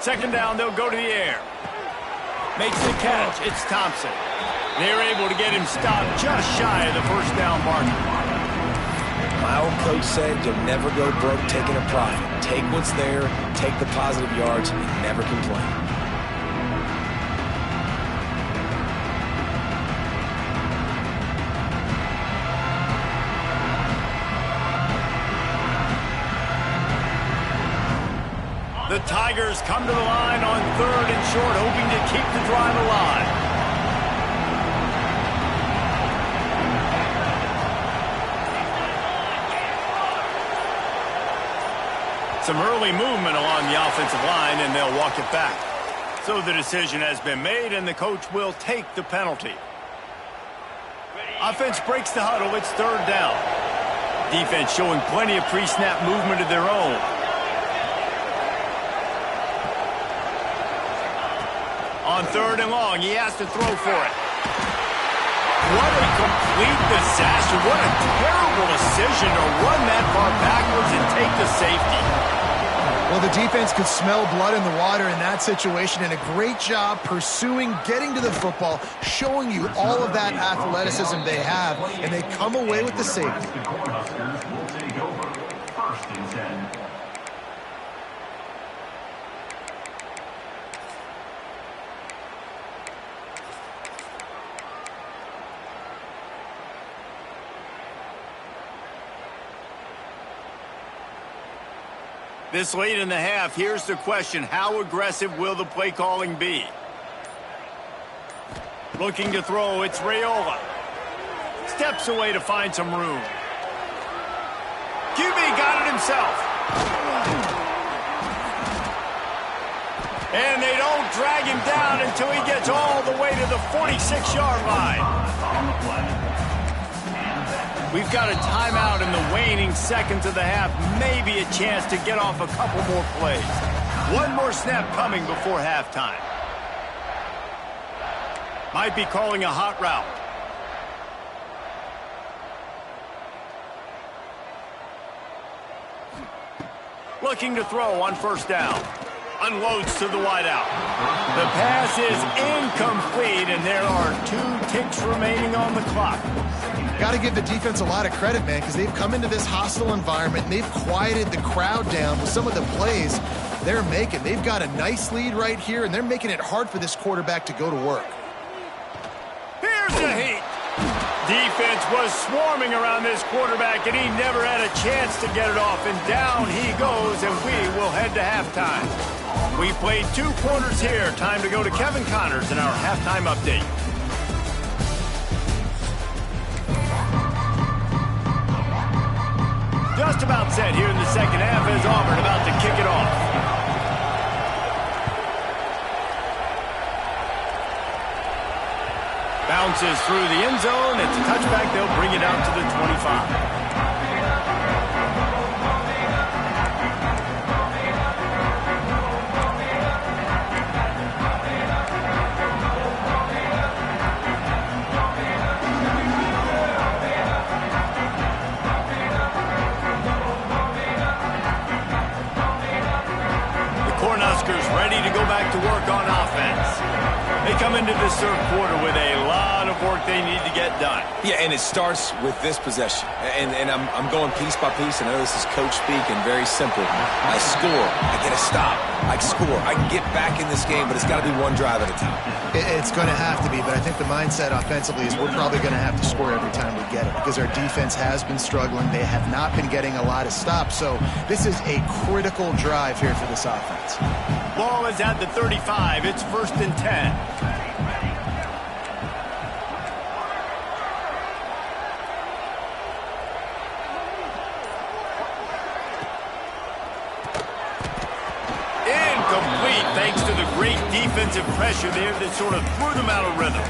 2nd down, they'll go to the air. Makes the catch. It's Thompson. They're able to get him stopped just shy of the first down marker. My old coach said you'll never go broke taking a profit. Take what's there, take the positive yards, and never complain. The Tigers come to the line on 3rd and short, hoping to keep the drive alive. Some early movement along the offensive line, and they'll walk it back. So the decision has been made, and the coach will take the penalty. Offense breaks the huddle. It's 3rd down. Defense showing plenty of pre-snap movement of their own. On 3rd and long, he has to throw for it. What a complete disaster. What a terrible decision to run that far backwards and take the safety. Well, the defense could smell blood in the water in that situation, and a great job pursuing, getting to the football, showing you all of that athleticism they have, and they come away with the safety. The Cornhuskers will take over 1st and 10. This late in the half, here's the question. How aggressive will the play calling be? Looking to throw, it's Raiola. Steps away to find some room. QB got it himself. And they don't drag him down until he gets all the way to the 46-yard line. On the play. We've got a timeout in the waning seconds of the half. Maybe a chance to get off a couple more plays. One more snap coming before halftime. Might be calling a hot route. Looking to throw on 1st down. Unloads to the wideout. The pass is incomplete, and there are 2 ticks remaining on the clock. Got to give the defense a lot of credit, man, because they've come into this hostile environment, and they've quieted the crowd down with some of the plays they're making. They've got a nice lead right here, and they're making it hard for this quarterback to go to work. Here's the heat. Defense was swarming around this quarterback, and he never had a chance to get it off. And down he goes, and we will head to halftime. We played 2 quarters here. Time to go to Kevin Connors in our halftime update. Just about set here in the 2nd half as Auburn about to kick it off. Bounces through the end zone. It's a touchback. They'll bring it out to the 25. Ready to go back to work on offense. They come into this 3rd quarter with a lot of work they need to get done. Yeah, and it starts with this possession. And I'm going piece by piece. I know this is coach speak and very simple. I score. I get a stop. I score. I can get back in this game, but it's got to be one drive at a time. It's going to have to be, but I think the mindset offensively is we're probably going to have to score every time we get it because our defense has been struggling. They have not been getting a lot of stops, so this is a critical drive here for this offense. Ball is at the 35. It's 1st and 10. defensive pressure there that sort of threw them out of rhythm.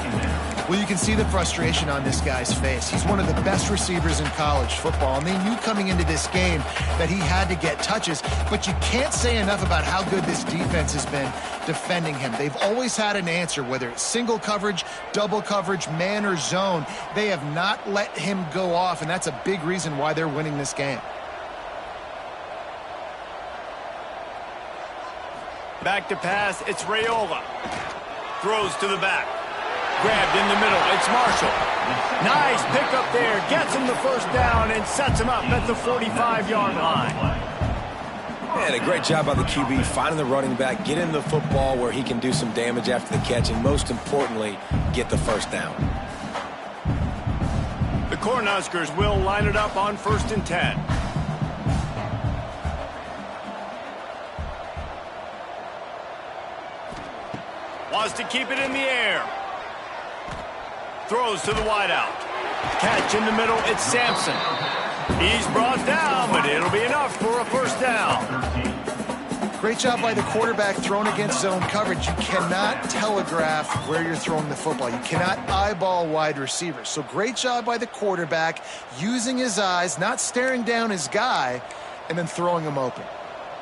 Well, you can see the frustration on this guy's face. He's one of the best receivers in college football, and they knew coming into this game that he had to get touches, but you can't say enough about how good this defense has been defending him. They've always had an answer, whether it's single coverage, double coverage, man or zone. They have not let him go off, and that's a big reason why they're winning this game. Back to pass, it's Raiola. Throws to the back. Grabbed in the middle, it's Marshall. Nice pickup there, gets him the first down and sets him up at the 45-yard line. And a great job by the QB finding the running back, getting the football where he can do some damage after the catch, and most importantly, get the first down. The Cornhuskers will line it up on 1st and 10. Wants to keep it in the air. Throws to the wideout. Catch in the middle, it's Sampson. He's brought down, but it'll be enough for a first down. Great job by the quarterback thrown against zone coverage. You cannot telegraph where you're throwing the football. You cannot eyeball wide receivers. So great job by the quarterback using his eyes, not staring down his guy, and then throwing him open.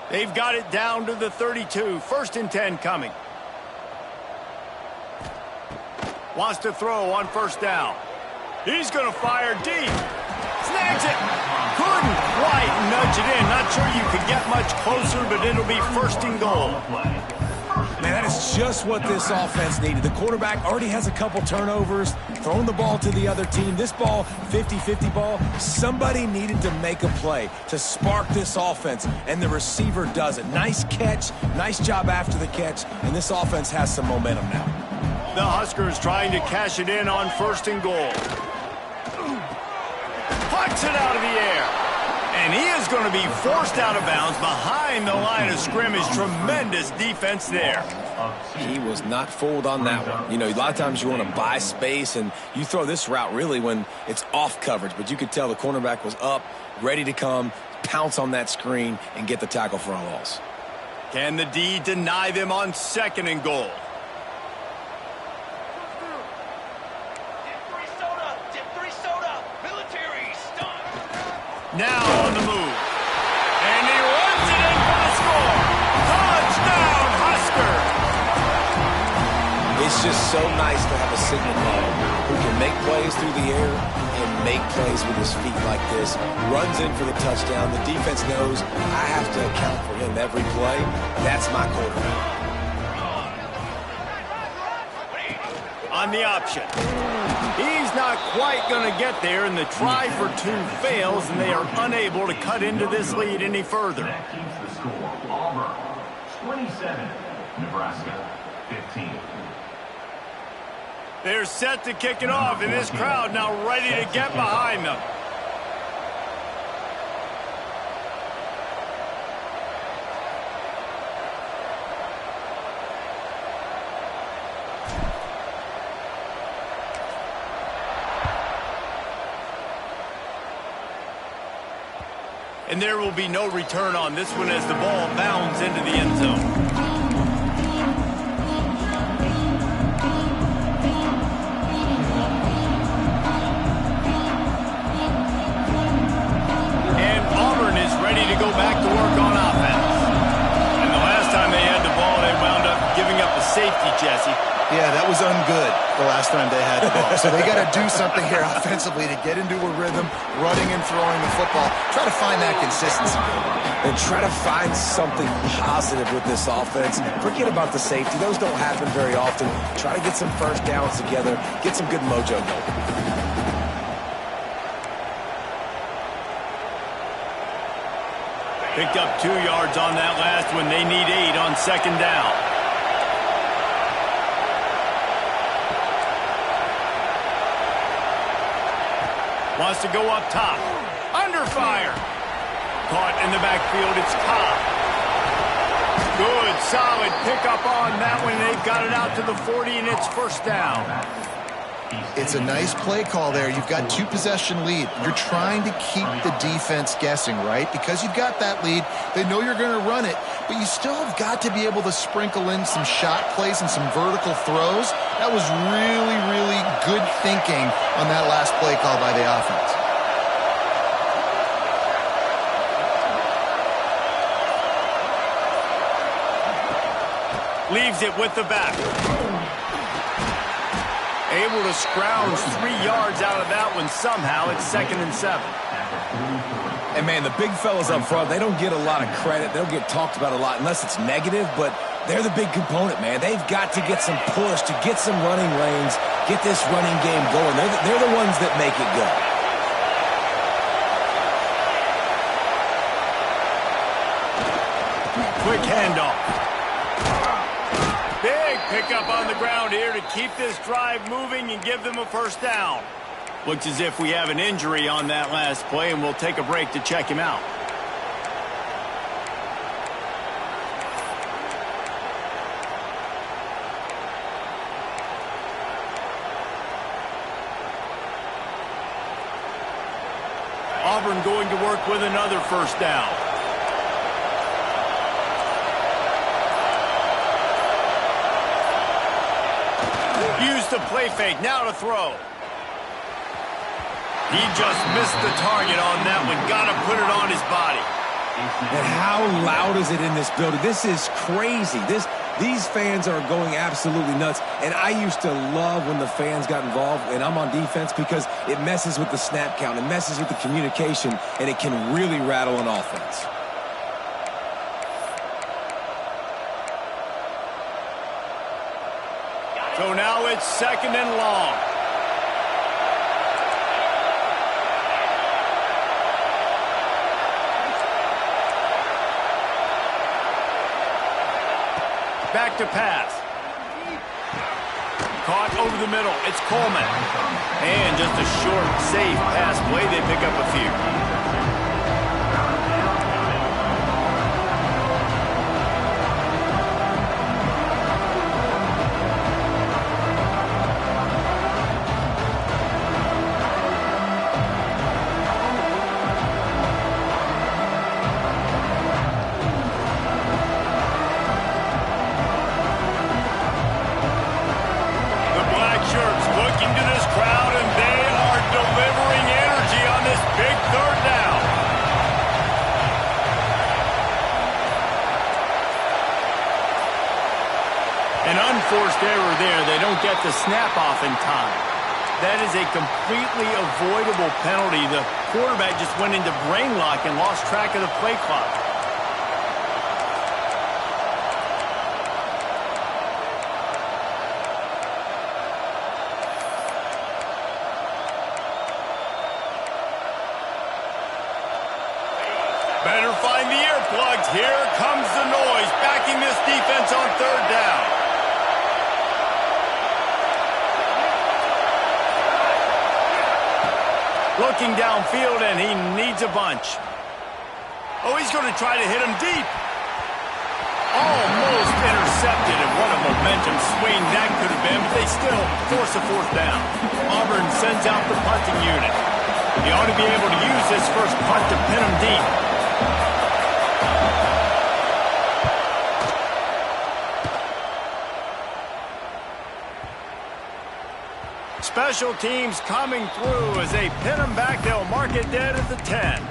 They've got it down to the 32. 1st and 10 coming. Wants to throw on 1st down. He's going to fire deep. Snags it. Couldn't quite nudge it in. Not sure you could get much closer, but it'll be 1st and goal. Man, that is just what this offense needed. The quarterback already has a couple turnovers, throwing the ball to the other team. This ball, 50-50 ball, somebody needed to make a play to spark this offense, and the receiver does it. Nice catch, nice job after the catch, and this offense has some momentum now. The Huskers trying to cash it in on 1st and goal. Pucks it out of the air. And he is going to be forced out of bounds behind the line of scrimmage. Tremendous defense there. He was not fooled on that one. You know, a lot of times you want to buy space, and you throw this route really when it's off coverage. But you could tell the cornerback was up, ready to come, pounce on that screen, and get the tackle for a loss. Can the D deny them on 2nd and goal? Now on the move. And he runs it in for the score. Touchdown, Husker! It's just so nice to have a signal caller who can make plays through the air and make plays with his feet like this. Runs in for the touchdown. The defense knows I have to account for him every play. That's my quarterback. On the option. He's not quite going to get there, and the try for 2 fails, and they are unable to cut into this lead any further. That keeps the score. Auburn, 27. Nebraska, 15. They're set to kick it off, and this crowd now ready to get behind them. And there will be no return on this one as the ball bounds into the end zone. And Auburn is ready to go back to work on offense. And the last time they had the ball, they wound up giving up a safety, Jesse. Yeah, that was ungood the last time they had the ball. So they got to do something here offensively to get into a rhythm, running and throwing the football. Try to find that consistency. And try to find something positive with this offense. Forget about the safety. Those don't happen very often. Try to get some first downs together. Get some good mojo going. Picked up 2 yards on that last one. They need 8 on 2nd down. Wants to go up top. Under fire. Caught in the backfield. It's Cobb. Good, solid pickup on that one. They've got it out to the 40, and it's 1st down. It's a nice play call there. You've got 2-possession lead. You're trying to keep the defense guessing, right? Because you've got that lead, they know you're going to run it, but you still have got to be able to sprinkle in some shot plays and some vertical throws. That was really, really good thinking on that last play call by the offense. Leaves it with the back. Able to scrounge 3 yards out of that one somehow. It's 2nd and 7. And, man, the big fellas up front, they don't get a lot of credit. They don't get talked about a lot unless it's negative, but they're the big component, man. They've got to get some push, to get some running lanes, get this running game going. They're the ones that make it go. Quick handoff. Big pickup on the ground here to keep this drive moving and give them a first down. Looks as if we have an injury on that last play, and we'll take a break to check him out. Auburn going to work with another first down. Use the play fake, now to throw. He just missed the target on that one. Got to put it on his body. And how loud is it in this building? This is crazy. These fans are going absolutely nuts. And I used to love when the fans got involved, and I'm on defense, because it messes with the snap count. It messes with the communication, and it can really rattle an offense. So now it's 2nd and long. Back to pass. Caught over the middle. It's Coleman. And just a short, safe pass play. They pick up a few. Forced error there. They don't get the snap off in time. That is a completely avoidable penalty. The quarterback just went into brain lock and lost track of the play clock. Better find the earplugs. Here comes the noise, backing this defense on 3rd down. Looking downfield, and he needs a bunch. Oh, he's going to try to hit him deep. Almost intercepted, and what a momentum swing that could have been, but they still force a 4th down. Auburn sends out the punting unit. He ought to be able to use this first punt to pin him deep. Special teams coming through as they pin them back. They'll mark it dead at the 10.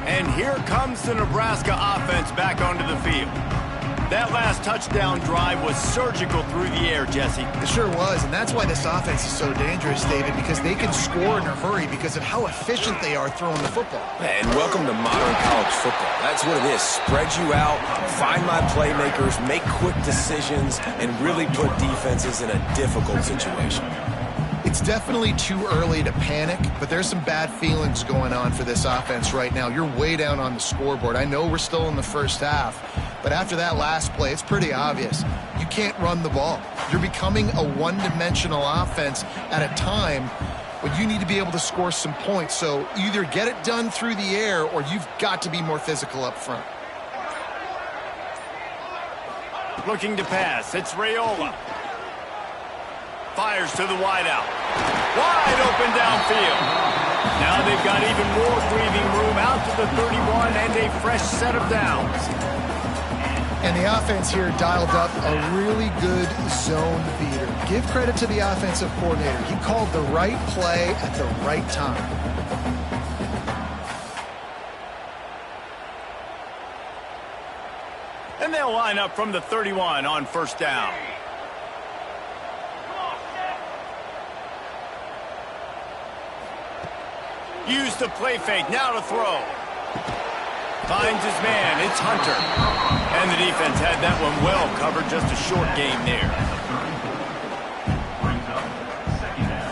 And here comes the Nebraska offense back onto the field. That last touchdown drive was surgical through the air, Jesse. It sure was, and that's why this offense is so dangerous, David, because they can score in a hurry because of how efficient they are throwing the football. And welcome to modern college football. That's what it is. Spread you out, find my playmakers, make quick decisions, and really put defenses in a difficult situation. It's definitely too early to panic, but there's some bad feelings going on for this offense right now. You're way down on the scoreboard. I know we're still in the first half, but after that last play, it's pretty obvious. You can't run the ball. You're becoming a one-dimensional offense at a time but you need to be able to score some points. So either get it done through the air or you've got to be more physical up front. Looking to pass. It's Raiola. Fires to the wideout. Wide open downfield. Now they've got even more breathing room out to the 31 and a fresh set of downs. And the offense here dialed up a really good zone beater. Give credit to the offensive coordinator. He called the right play at the right time. And they'll line up from the 31 on first down. Use the play fake, now to throw. Finds his man, it's Hunter. And the defense had that one well covered, just a short game there. Brings up second down.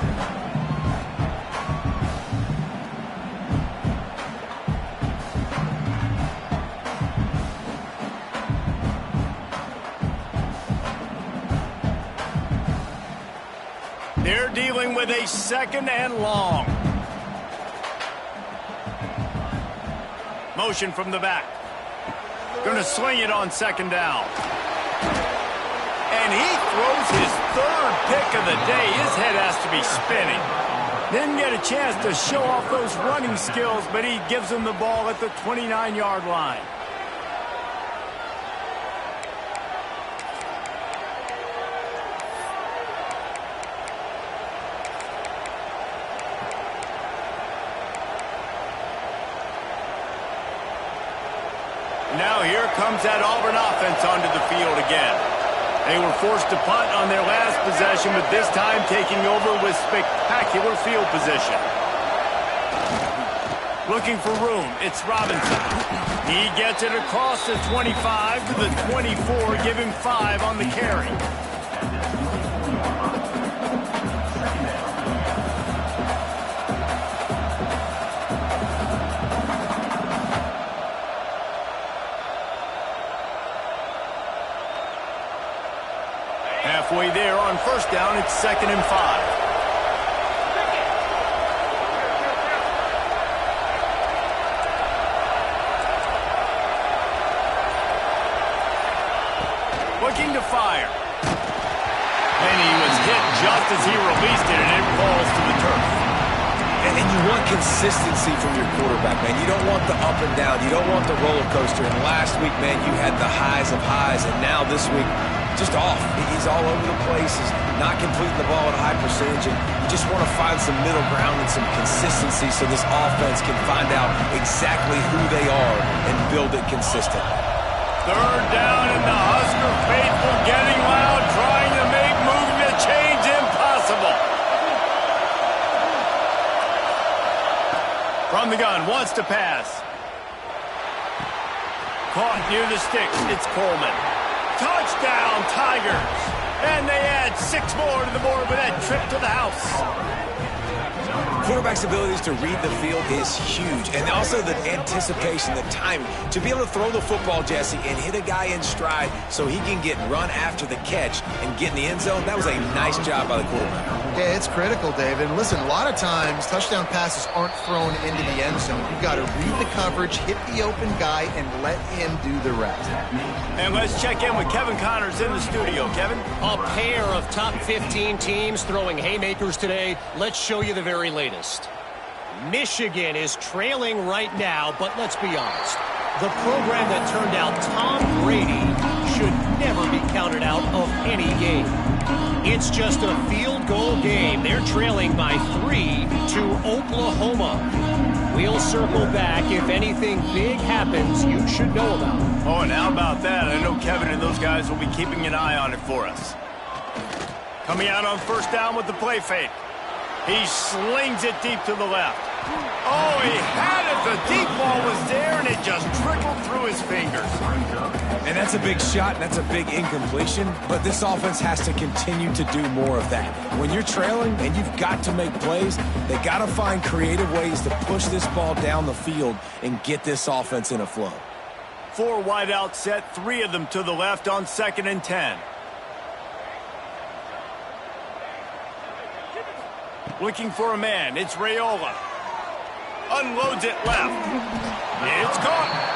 They're dealing with a second and long. Motion from the back. Going to sling it on second down. And he throws his third pick of the day. His head has to be spinning. Didn't get a chance to show off those running skills, but he gives them the ball at the 29-yard line. Now here comes that Auburn offense onto the field again. They were forced to punt on their last possession, but this time taking over with spectacular field position. Looking for room, it's Robinson. He gets it across the 25 to the 24, give him 5 on the carry. Halfway there on first down, it's 2nd and 5. Looking to fire. And he was hit just as he released it, and it falls to the turf. And you want consistency from your quarterback, man. You don't want the up and down. You don't want the roller coaster. And last week, man, you had the highs of highs, and now this week, just off. He's all over the place. He's not completing the ball at a high percentage, and you just want to find some middle ground and some consistency so this offense can find out exactly who they are and build it consistent. Third down, and the Husker faithful getting loud, trying to make moving the change impossible. From the gun, wants to pass. Caught near the sticks, it's Coleman. Touchdown, Tigers! And they add 6 more to the board with that trip to the house. Quarterback's abilities to read the field is huge, and also the anticipation, the timing. To be able to throw the football, Jesse, and hit a guy in stride so he can get run after the catch and get in the end zone, that was a nice job by the quarterback. Yeah, it's critical, David. And listen, a lot of times touchdown passes aren't thrown into the end zone. You've got to read the coverage, hit the open guy, and let him do the rest. And let's check in with Kevin Connors in the studio. Kevin? A pair of top 15 teams throwing haymakers today. Let's show you the very latest. Michigan is trailing right now, but let's be honest. The program that turned out Tom Brady should never be counted out of any game. It's just a field goal game. They're trailing by 3 to Oklahoma. We'll circle back. If anything big happens, you should know about it. Oh, and how about that? I know Kevin and those guys will be keeping an eye on it for us. Coming out on first down with the play fake. He slings it deep to the left. Oh, he had it. The deep ball was there, and it just trickled through his fingers. And that's a big shot, and that's a big incompletion, but this offense has to continue to do more of that. When you're trailing and you've got to make plays, they got to find creative ways to push this ball down the field and get this offense in a flow. 4 wide out set, 3 of them to the left on 2nd and 10. Looking for a man. It's Raiola. Unloads it left. It's caught.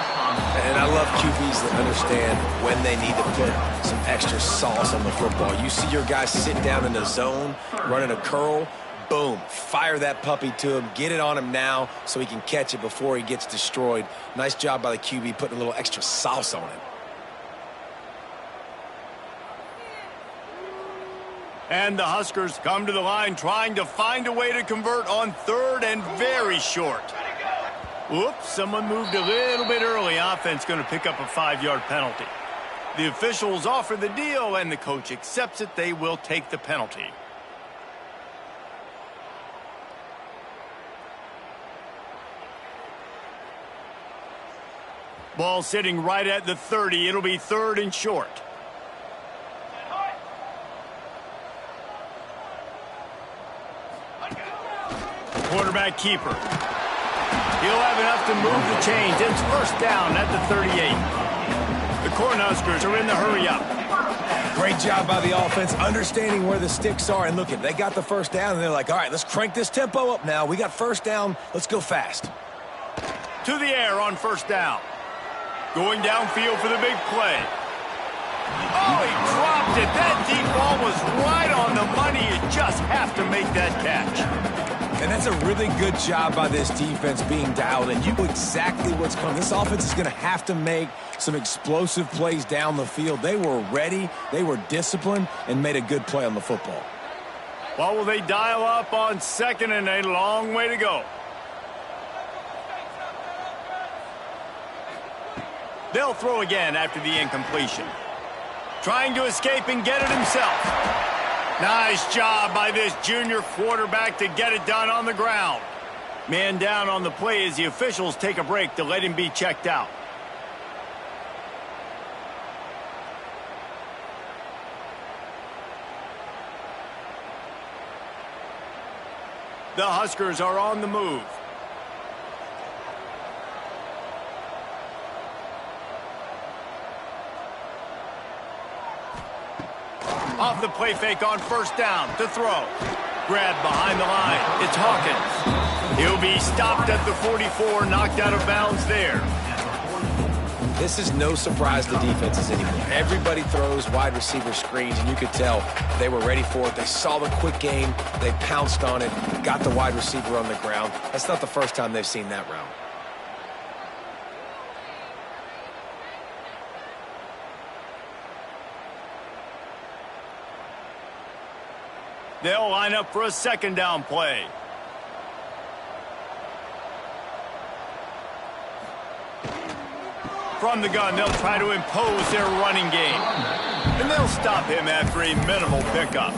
And I love QBs that understand when they need to put some extra sauce on the football. You see your guys sit down in the zone, running a curl, boom, fire that puppy to him, get it on him now so he can catch it before he gets destroyed. Nice job by the QB putting a little extra sauce on it. And the Huskers come to the line trying to find a way to convert on 3rd and very short. Whoops, someone moved a little bit early. Offense going to pick up a 5-yard penalty. The officials offer the deal, and the coach accepts it. They will take the penalty. Ball sitting right at the 30. It'll be 3rd and short. Quarterback keeper. He'll have enough to move the chains. It's 1st down at the 38. The Cornhuskers are in the hurry-up. Great job by the offense, understanding where the sticks are. And look, they got the 1st down, and they're like, all right, let's crank this tempo up now. We got 1st down. Let's go fast. To the air on 1st down. Going downfield for the big play. Oh, he dropped it. That deep ball was right on the money. You just have to make that catch. And that's a really good job by this defense being dialed in. You know exactly what's coming. This offense is going to have to make some explosive plays down the field. They were ready, they were disciplined, and made a good play on the football. Well, will they dial up on 2nd and a long way to go? They'll throw again after the incompletion. Trying to escape and get it himself. Nice job by this junior quarterback to get it done on the ground. Man down on the play as the officials take a break to let him be checked out. The Huskers are on the move. Off the play fake on 1st down to throw. Grabbed behind the line. It's Hawkins. He'll be stopped at the 44, knocked out of bounds there. This is no surprise to defenses anymore. Everybody throws wide receiver screens, and you could tell they were ready for it. They saw the quick game. They pounced on it, got the wide receiver on the ground. That's not the first time they've seen that route. They'll line up for a 2nd down play. From the gun, they'll try to impose their running game. And they'll stop him after a minimal pickup.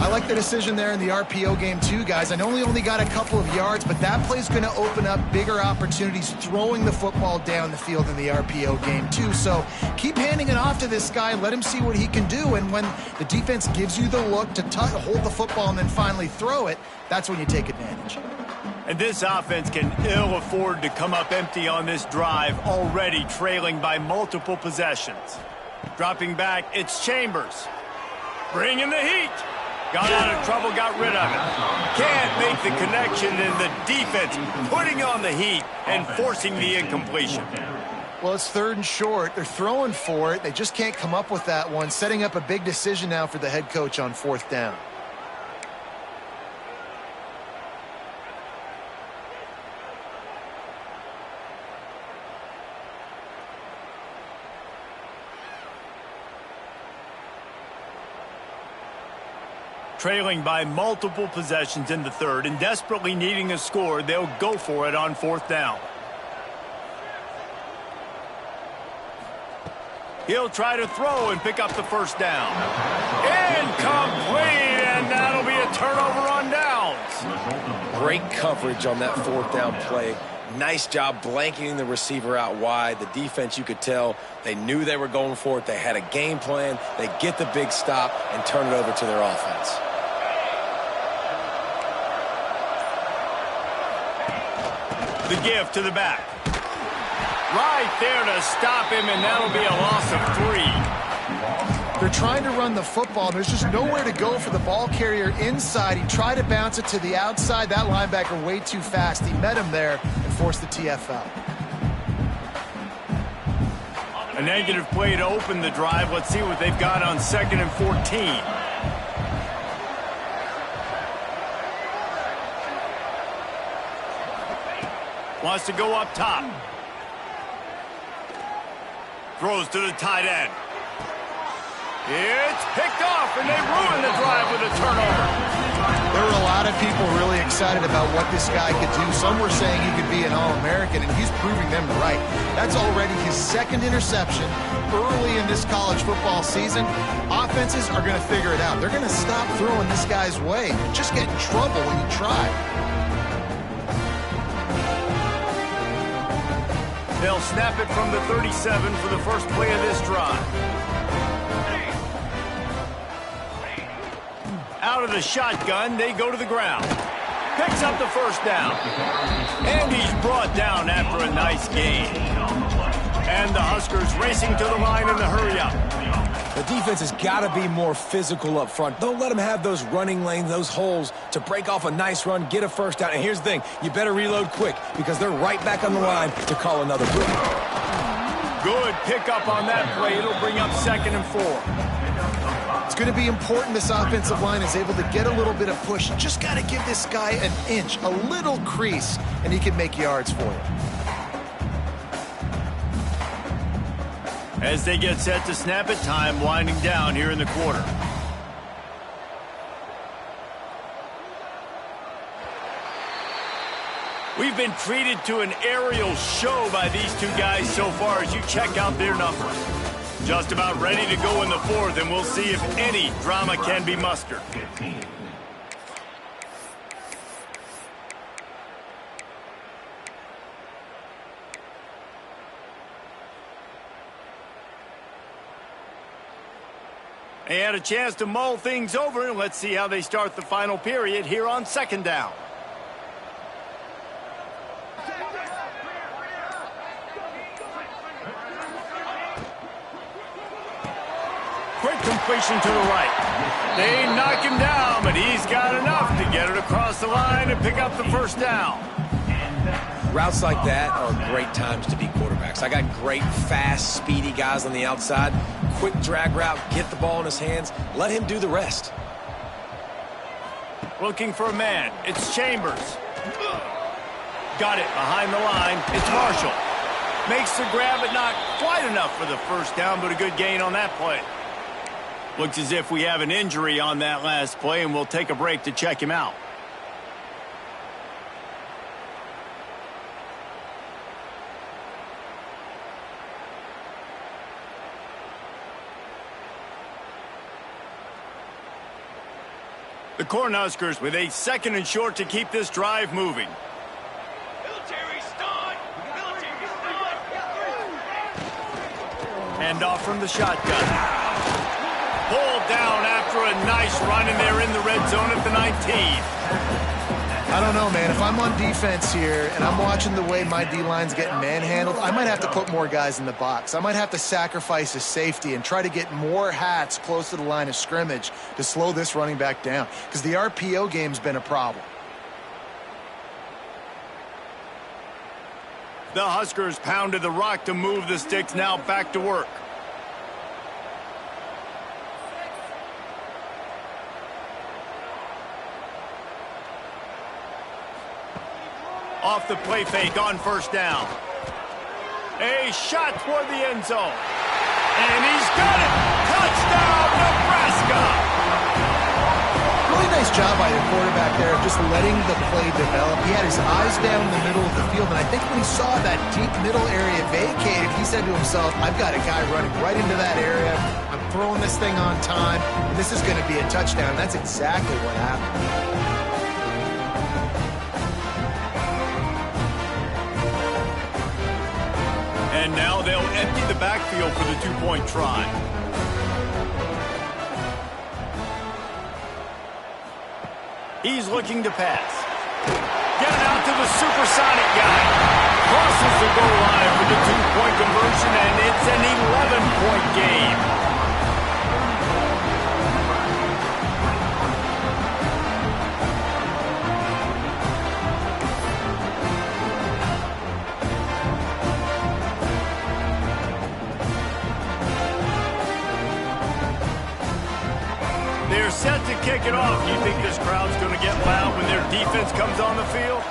I like the decision there in the RPO game too, guys. I know he only got a couple of yards, but that play's going to open up bigger opportunities throwing the football down the field in the RPO game too. So keep handing it off to this guy. Let him see what he can do. And when the defense gives you the look to hold the football and then finally throw it, that's when you take advantage. And this offense can ill afford to come up empty on this drive, already trailing by multiple possessions. Dropping back, it's Chambers. Bringing the heat. Got out of trouble, got rid of it. Can't make the connection, and the defense putting on the heat and forcing the incompletion. Well, it's 3rd and short. They're throwing for it. They just can't come up with that one. Setting up a big decision now for the head coach on 4th down. Trailing by multiple possessions in the 3rd and desperately needing a score, they'll go for it on 4th down. He'll try to throw and pick up the 1st down. Incomplete, and that'll be a turnover on downs. Great coverage on that 4th down play. Nice job blanketing the receiver out wide. The defense, you could tell, they knew they were going for it. They had a game plan. They get the big stop and turn it over to their offense. The give to the back. Right there to stop him, and that'll be a loss of 3. They're trying to run the football. There's just nowhere to go for the ball carrier inside. He tried to bounce it to the outside. That linebacker way too fast. He met him there and forced the TFL. A negative play to open the drive. Let's see what they've got on 2nd and 14. Wants to go up top. Throws to the tight end. It's picked off, and they ruin the drive with a turnover. There were a lot of people really excited about what this guy could do. Some were saying he could be an All-American, and he's proving them right. That's already his 2nd interception early in this college football season. Offenses are going to figure it out. They're going to stop throwing this guy's way. You just get in trouble when you try. They'll snap it from the 37 for the first play of this drive. Out of the shotgun, they go to the ground. Picks up the first down. And he's brought down after a nice gain. And the Huskers racing to the line in the hurry-up. The defense has got to be more physical up front. Don't let them have those running lanes, those holes to break off a nice run, get a first down. And here's the thing, you better reload quick because they're right back on the line to call another play. Good pickup on that play. It'll bring up 2nd and 4. It's going to be important this offensive line is able to get a little bit of push. You just got to give this guy an inch, a little crease, and he can make yards for you. As they get set to snap it, time winding down here in the quarter. We've been treated to an aerial show by these two guys so far as you check out their numbers. Just about ready to go in the 4th, and we'll see if any drama can be mustered. 15. They had a chance to mull things over, and let's see how they start the final period here on 2nd down. Quick completion to the right. They knock him down, but he's got enough to get it across the line and pick up the first down. Routes like that are great times to be quarterbacks. I got great, fast, speedy guys on the outside. Quick drag route, get the ball in his hands, let him do the rest. Looking for a man. It's Chambers. Got it behind the line. It's Marshall. Makes the grab, but not quite enough for the first down, but a good gain on that play. Looks as if we have an injury on that last play, and we'll take a break to check him out. The Cornhuskers with a 2nd and short to keep this drive moving. Hand off from the shotgun. Pulled down after a nice run, and they're in the red zone at the 19. I don't know, man. If I'm on defense here and I'm watching the way my D-line's getting manhandled, I might have to put more guys in the box. I might have to sacrifice a safety and try to get more hats close to the line of scrimmage to slow this running back down, because the RPO game's been a problem. The Huskers pounded the rock to move the sticks, now back to work. Off the play fake on first down. A shot toward the end zone. And he's got it! Touchdown, Nebraska! Really nice job by the quarterback there of just letting the play develop. He had his eyes down in the middle of the field, and I think when he saw that deep middle area vacated, he said to himself, I've got a guy running right into that area. I'm throwing this thing on time, and this is going to be a touchdown. That's exactly what happened. And now they'll empty the backfield for the two-point try. He's looking to pass. Get it out to the supersonic guy. Crosses the goal line for the two-point conversion, and it's an 11-point game. it off. Do you think this crowd's going to get loud when their defense comes on the field?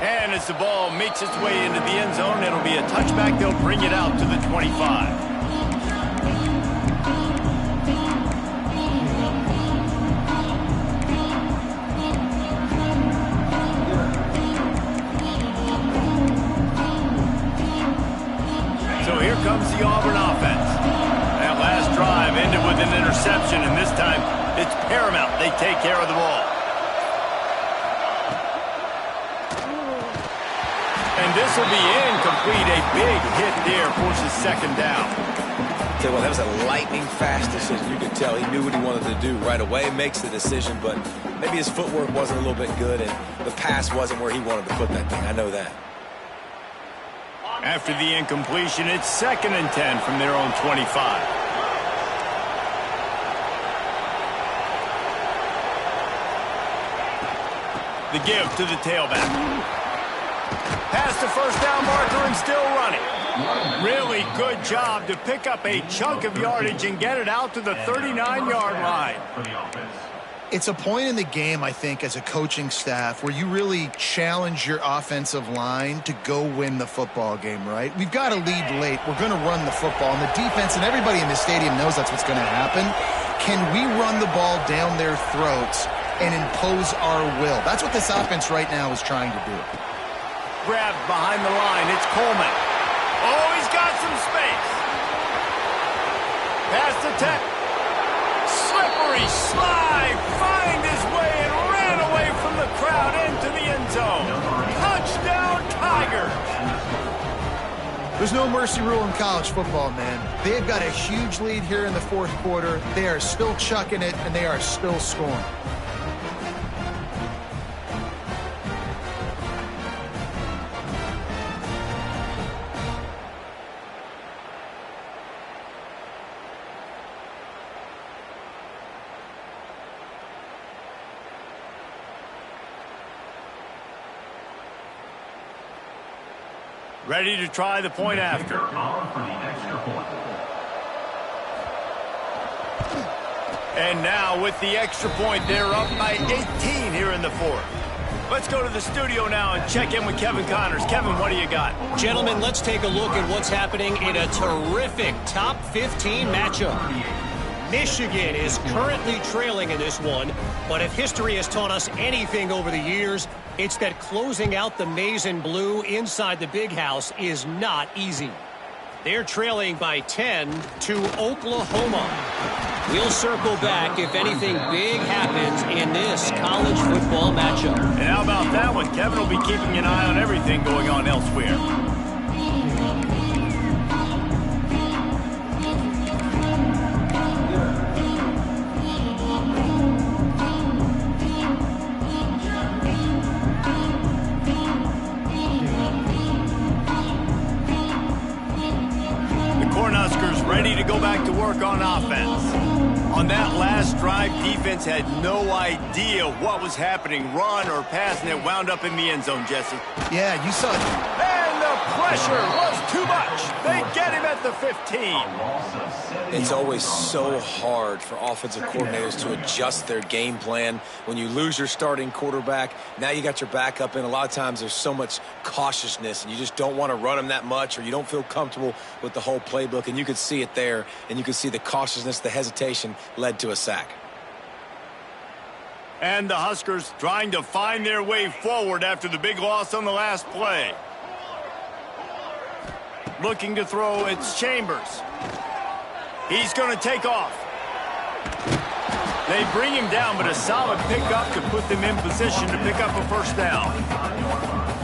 And as the ball makes its way into the end zone, it'll be a touchback. They'll bring it out to the 25. So here comes the Auburn offense. That last drive ended with an interception, and this time it's paramount they take care of the ball. And this will be incomplete. A big hit there forces second down. Tell you what, that was a lightning-fast decision. You could tell he knew what he wanted to do right away. Makes the decision, but maybe his footwork wasn't a little bit good, and the pass wasn't where he wanted to put that thing. I know that. After the incompletion, it's 2nd and 10 from their own 25. The give to the tailback. Past the first down marker and still running. Really good job to pick up a chunk of yardage and get it out to the 39-yard line. It's a point in the game, I think, as a coaching staff where you really challenge your offensive line to go win the football game, right? We've got to lead late. We're going to run the football. And the defense and everybody in the stadium knows that's what's going to happen. Can we run the ball down their throats and impose our will? That's what this offense right now is trying to do. Grabbed behind the line. It's Coleman. Oh, he's got some space. Past the 10. Slippery slide. Find his way and ran away from the crowd into the end zone. Touchdown, Tigers. There's no mercy rule in college football, man. They've got a huge lead here in the fourth quarter. They are still chucking it, and they are still scoring. Ready to try the point after. And now with the extra point, they're up by 18 here in the fourth. Let's go to the studio now and check in with Kevin Connors. Kevin, what do you got? Gentlemen, let's take a look at what's happening in a terrific top 15 matchup. Michigan is currently trailing in this one, but if history has taught us anything over the years, it's that closing out the maize and blue inside the big house is not easy. They're trailing by 10 to Oklahoma. We'll circle back if anything big happens in this college football matchup. And how about that one? Kevin will be keeping an eye on everything going on elsewhere. Ready to go back to work on offense. On that last drive, defense had no idea what was happening, run or pass, and it wound up in the end zone, Jesse. Yeah, you saw it. And the pressure was too much. They get him at the 15. It's always so hard for offensive coordinators to adjust their game plan. When you lose your starting quarterback, now you got your backup in. A lot of times there's so much cautiousness, and you just don't want to run them that much, or you don't feel comfortable with the whole playbook, and you could see it there, and you could see the cautiousness, the hesitation led to a sack. And the Huskers trying to find their way forward after the big loss on the last play. Looking to throw, it's Chambers. He's going to take off. They bring him down, but a solid pickup to put them in position to pick up a first down.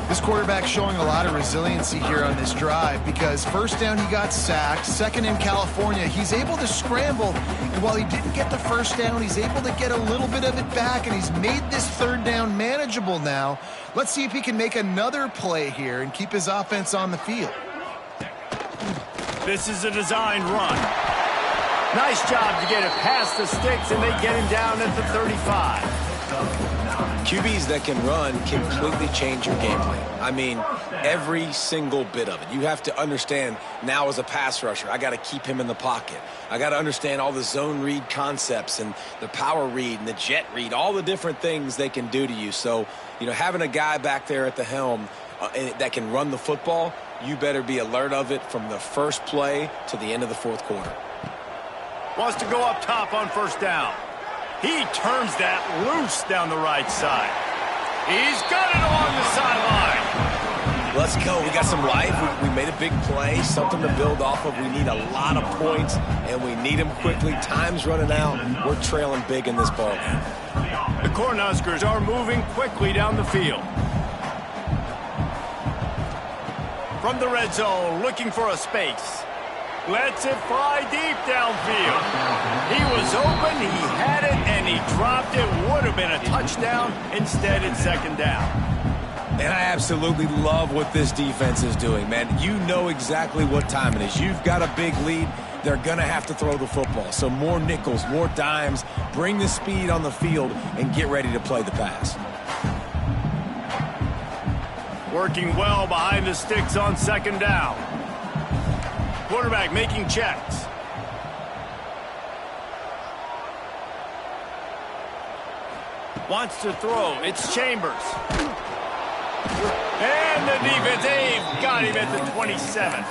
This quarterback showing a lot of resiliency here on this drive because first down he got sacked, second in California, he's able to scramble, and while he didn't get the first down, he's able to get a little bit of it back, and he's made this third down manageable now. Let's see if he can make another play here and keep his offense on the field. This is a designed run. Nice job to get it past the sticks, and they get him down at the 35. QBs that can run completely change your game plan. I mean, Every single bit of it. You have to understand now as a pass rusher, I got to keep him in the pocket. I got to understand all the zone read concepts and the power read and the jet read, all the different things they can do to you. So, having a guy back there at the helm that can run the football, you better be alert of it from the first play to the end of the fourth quarter. Wants to go up top on first down. He turns that loose down the right side. He's got it along the sideline. Let's go. We got some life. We made a big play, something to build off of. We need a lot of points, and we need them quickly. Time's running out. We're trailing big in this ball game. The Cornhuskers are moving quickly down the field. From the red zone, looking for a space. Lets it fly deep downfield. He was open, he had it, and he dropped it. Would have been a touchdown. Instead, it's second down. And I absolutely love what this defense is doing, man. You know exactly what time it is. You've got a big lead. They're going to have to throw the football. So more nickels, more dimes. Bring the speed on the field and get ready to play the pass. Working well behind the sticks on second down. Quarterback making checks. Wants to throw. It's Chambers. And the defense, they've got him at the 27.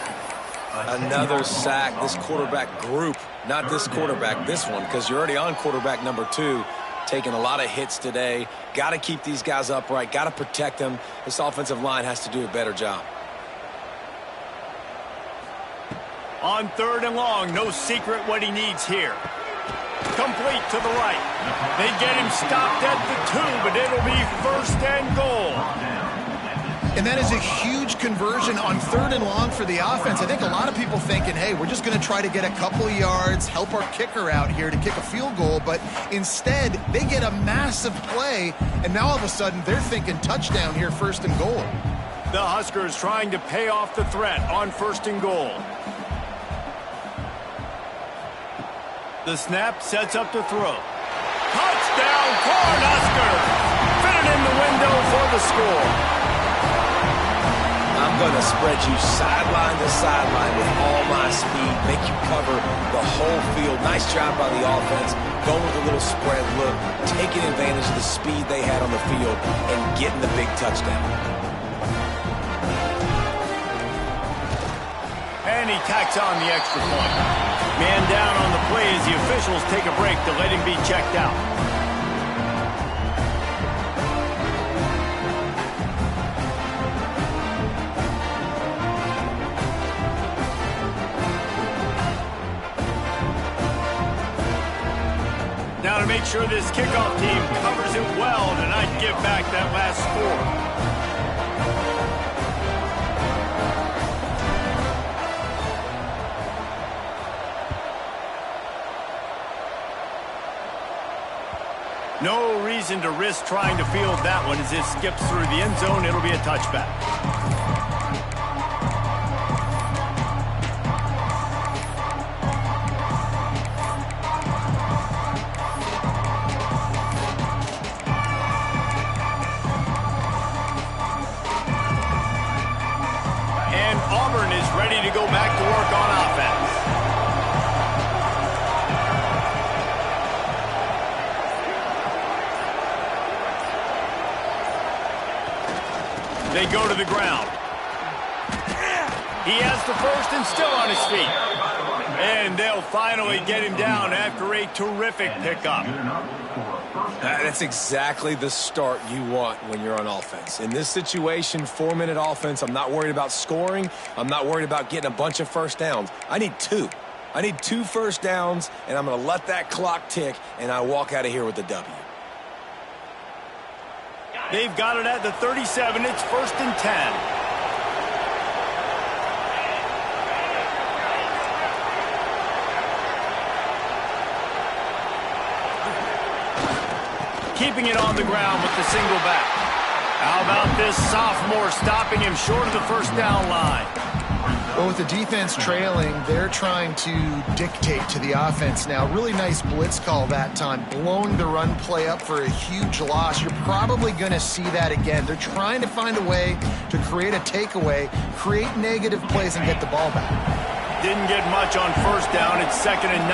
Another sack. This quarterback group, not this quarterback, this one, because you're already on quarterback number 2. Taking a lot of hits today. Got to keep these guys upright. Got to protect them. This offensive line has to do a better job. On third and long, no secret what he needs here. Complete to the right. They get him stopped at the 2, but it'll be first and goal. And that is a huge conversion on third and long for the offense. I think a lot of people thinking, hey, we're just going to try to get a couple of yards, help our kicker out here to kick a field goal. But instead, they get a massive play, and now all of a sudden they're thinking touchdown here, first and goal. The Huskers trying to pay off the threat on first and goal. The snap sets up to throw. Touchdown, Cornhuskers! Fit it in the window for the score. I'm going to spread you sideline to sideline with all my speed, make you cover the whole field. Nice job by the offense, going with a little spread look, taking advantage of the speed they had on the field, and getting the big touchdown. And he tacks on the extra point. Man down on the play as the officials take a break to let him be checked out. Now to make sure this kickoff team covers it well tonight, give back that last score. No reason to risk trying to field that one as it skips through the end zone. It'll be a touchback. And Auburn is ready to go back to work on offense. They go to the ground. He has the first and still on his feet. And they'll finally get him down after a terrific pickup. That's exactly the start you want when you're on offense. In this situation, 4-minute offense, I'm not worried about scoring. I'm not worried about getting a bunch of first downs. I need 2. I need 2 first downs, and I'm going to let that clock tick, and I walk out of here with the W. They've got it at the 37. It's first and 10. Keeping it on the ground with the single back. How about this sophomore stopping him short of the first down line? Well, with the defense trailing, they're trying to dictate to the offense now. Really nice blitz call that time, blowing the run play up for a huge loss. You're probably going to see that again. They're trying to find a way to create a takeaway, create negative plays, and get the ball back. Didn't get much on first down. It's 2nd and 9.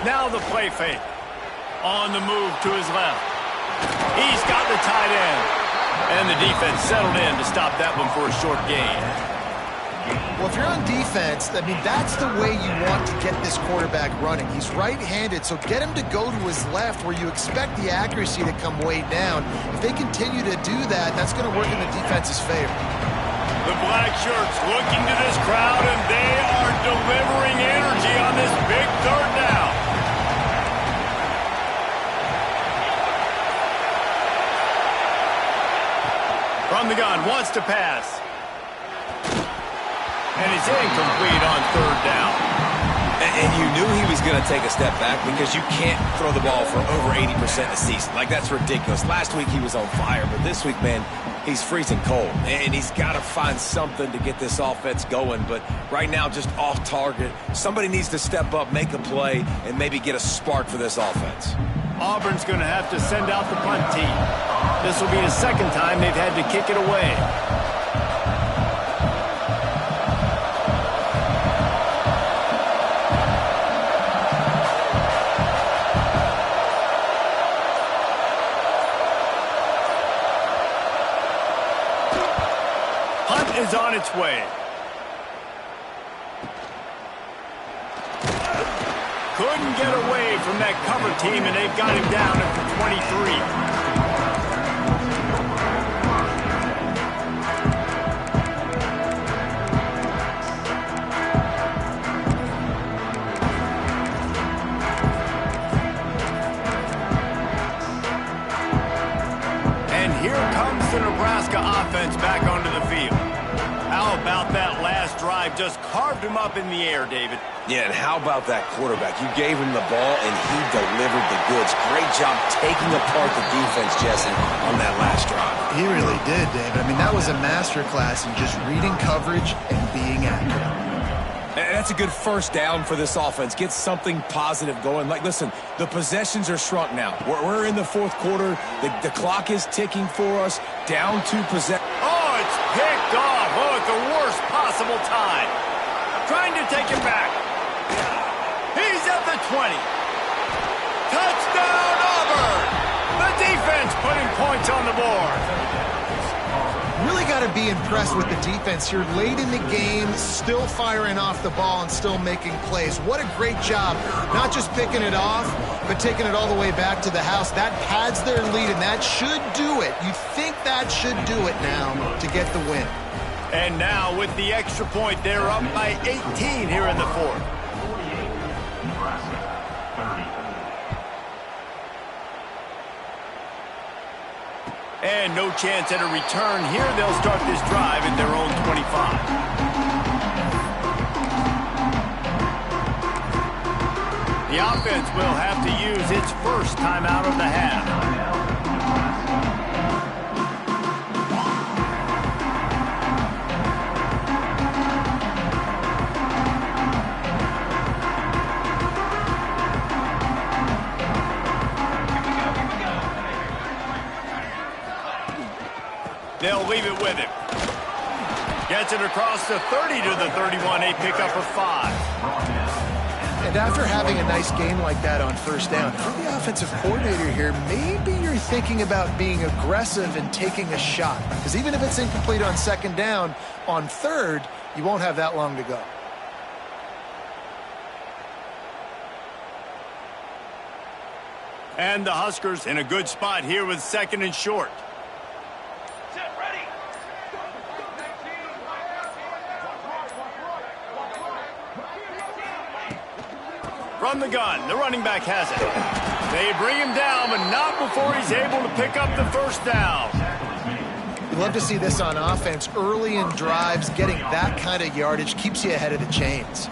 Now the play fake. On the move to his left. He's got the tight end. And the defense settled in to stop that one for a short gain. Well, if you're on defense, I mean, that's the way you want to get this quarterback running. He's right-handed, so get him to go to his left where you expect the accuracy to come way down. If they continue to do that, that's going to work in the defense's favor. The black shirts looking to this crowd, and they are delivering energy on this big 3rd down. From the gun, wants to pass. And it's incomplete on 3rd down. And you knew he was going to take a step back because you can't throw the ball for over 80% a season. Like, that's ridiculous. Last week he was on fire, but this week, man, he's freezing cold. And he's got to find something to get this offense going. But right now, just off target. Somebody needs to step up, make a play, and maybe get a spark for this offense. Auburn's going to have to send out the punt team. This will be the 2nd time they've had to kick it away. Punt is on its way. Couldn't get away from that cover team, and they've got him down at the 23. And here comes the Nebraska offense back onto the field. How about that last drive? Just carved him up in the air, David. Yeah, and how about that quarterback? You gave him the ball, and he delivered the goods. Great job taking apart the defense, Jesse, on that last drive. He really did, David. I mean, that was a masterclass in just reading coverage and being accurate. And that's a good first down for this offense. Get something positive going. Like, listen, the possessions are shrunk now. We're in the 4th quarter. The clock is ticking for us. Down 2 possessions. Oh, it's picked off. Oh, at the worst possible time. Trying to take him back. He's at the 20. Touchdown, Auburn! The defense putting points on the board. Really got to be impressed with the defense here. Late in the game, still firing off the ball and still making plays. What a great job. Not just picking it off, but taking it all the way back to the house. That pads their lead, and that should do it. You think that should do it now to get the win. And now with the extra point, they're up by 18 here in the 4th. 48, Nebraska, 30. And no chance at a return here. They'll start this drive at their own 25. The offense will have to use its first timeout of the half. They'll leave it with him. Gets it across the 30 to the 31. A pickup of 5. And after having a nice game like that on first down, if you're the offensive coordinator here, maybe you're thinking about being aggressive and taking a shot. Because even if it's incomplete on 2nd down, on 3rd, you won't have that long to go. And the Huskers in a good spot here with 2nd and short. From the gun, the running back has it. They bring him down, but not before he's able to pick up the first down. You love to see this on offense. Early in drives, getting that kind of yardage keeps you ahead of the chains.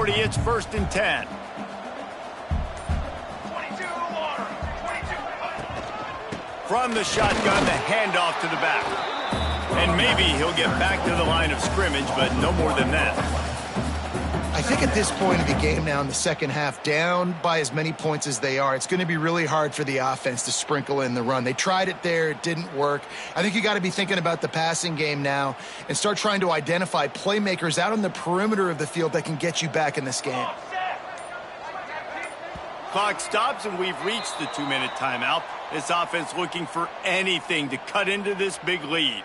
40, it's 1st and 10. From the shotgun, the handoff to the back. And maybe he'll get back to the line of scrimmage, but no more than that. I think at this point of the game now in the second half, down by as many points as they are, it's going to be really hard for the offense to sprinkle in the run. They tried it there. It didn't work. I think you got to be thinking about the passing game now and start trying to identify playmakers out on the perimeter of the field that can get you back in this game. Clock stops, and we've reached the 2-minute timeout. This offense looking for anything to cut into this big lead.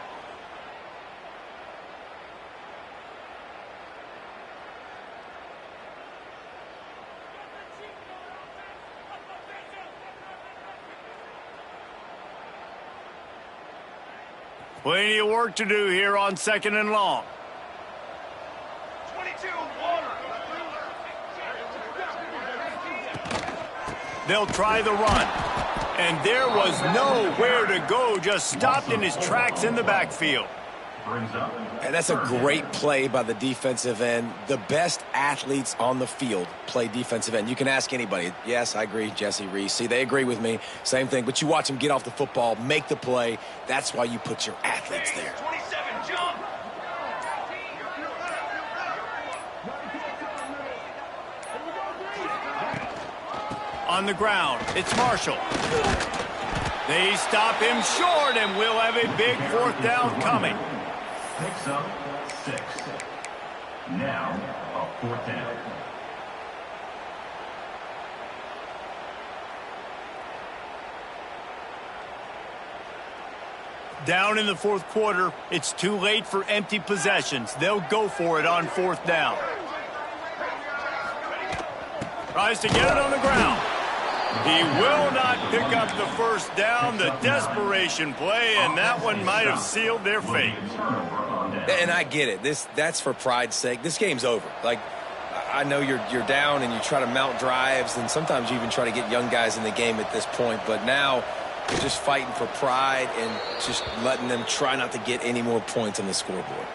Plenty of work to do here on 2nd and long. 22, They'll try the run. And there was nowhere to go, just stopped in his tracks in the backfield. And that's a great play by the defensive end. The best athletes on the field play defensive end. You can ask anybody. Yes, I agree, Jesse Reese. See, they agree with me. Same thing. But you watch them get off the football, make the play. That's why you put your athletes there. 27, jump! On the ground, it's Marshall. They stop him short, and we'll have a big 4th down coming. Picks up 6. Now, a 4th down. Down in the 4th quarter, it's too late for empty possessions. They'll go for it on 4th down. Tries to get it on the ground. He will not pick up the 1st down. The desperation play, and that one might have sealed their fate. And I get it. That's for pride's sake. This game's over. Like, I know you're down and you try to mount drives, and sometimes you even try to get young guys in the game at this point. But now you're just fighting for pride and just letting them try not to get any more points on the scoreboard.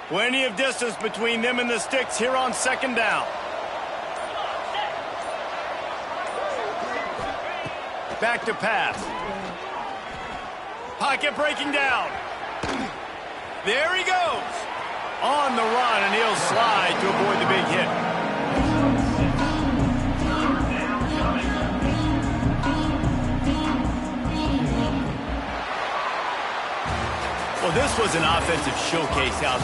Plenty of distance between them and the sticks here on 2nd down. Back to pass. Pocket breaking down. There he goes. On the run, and he'll slide to avoid the big hit. Well, this was an offensive showcase out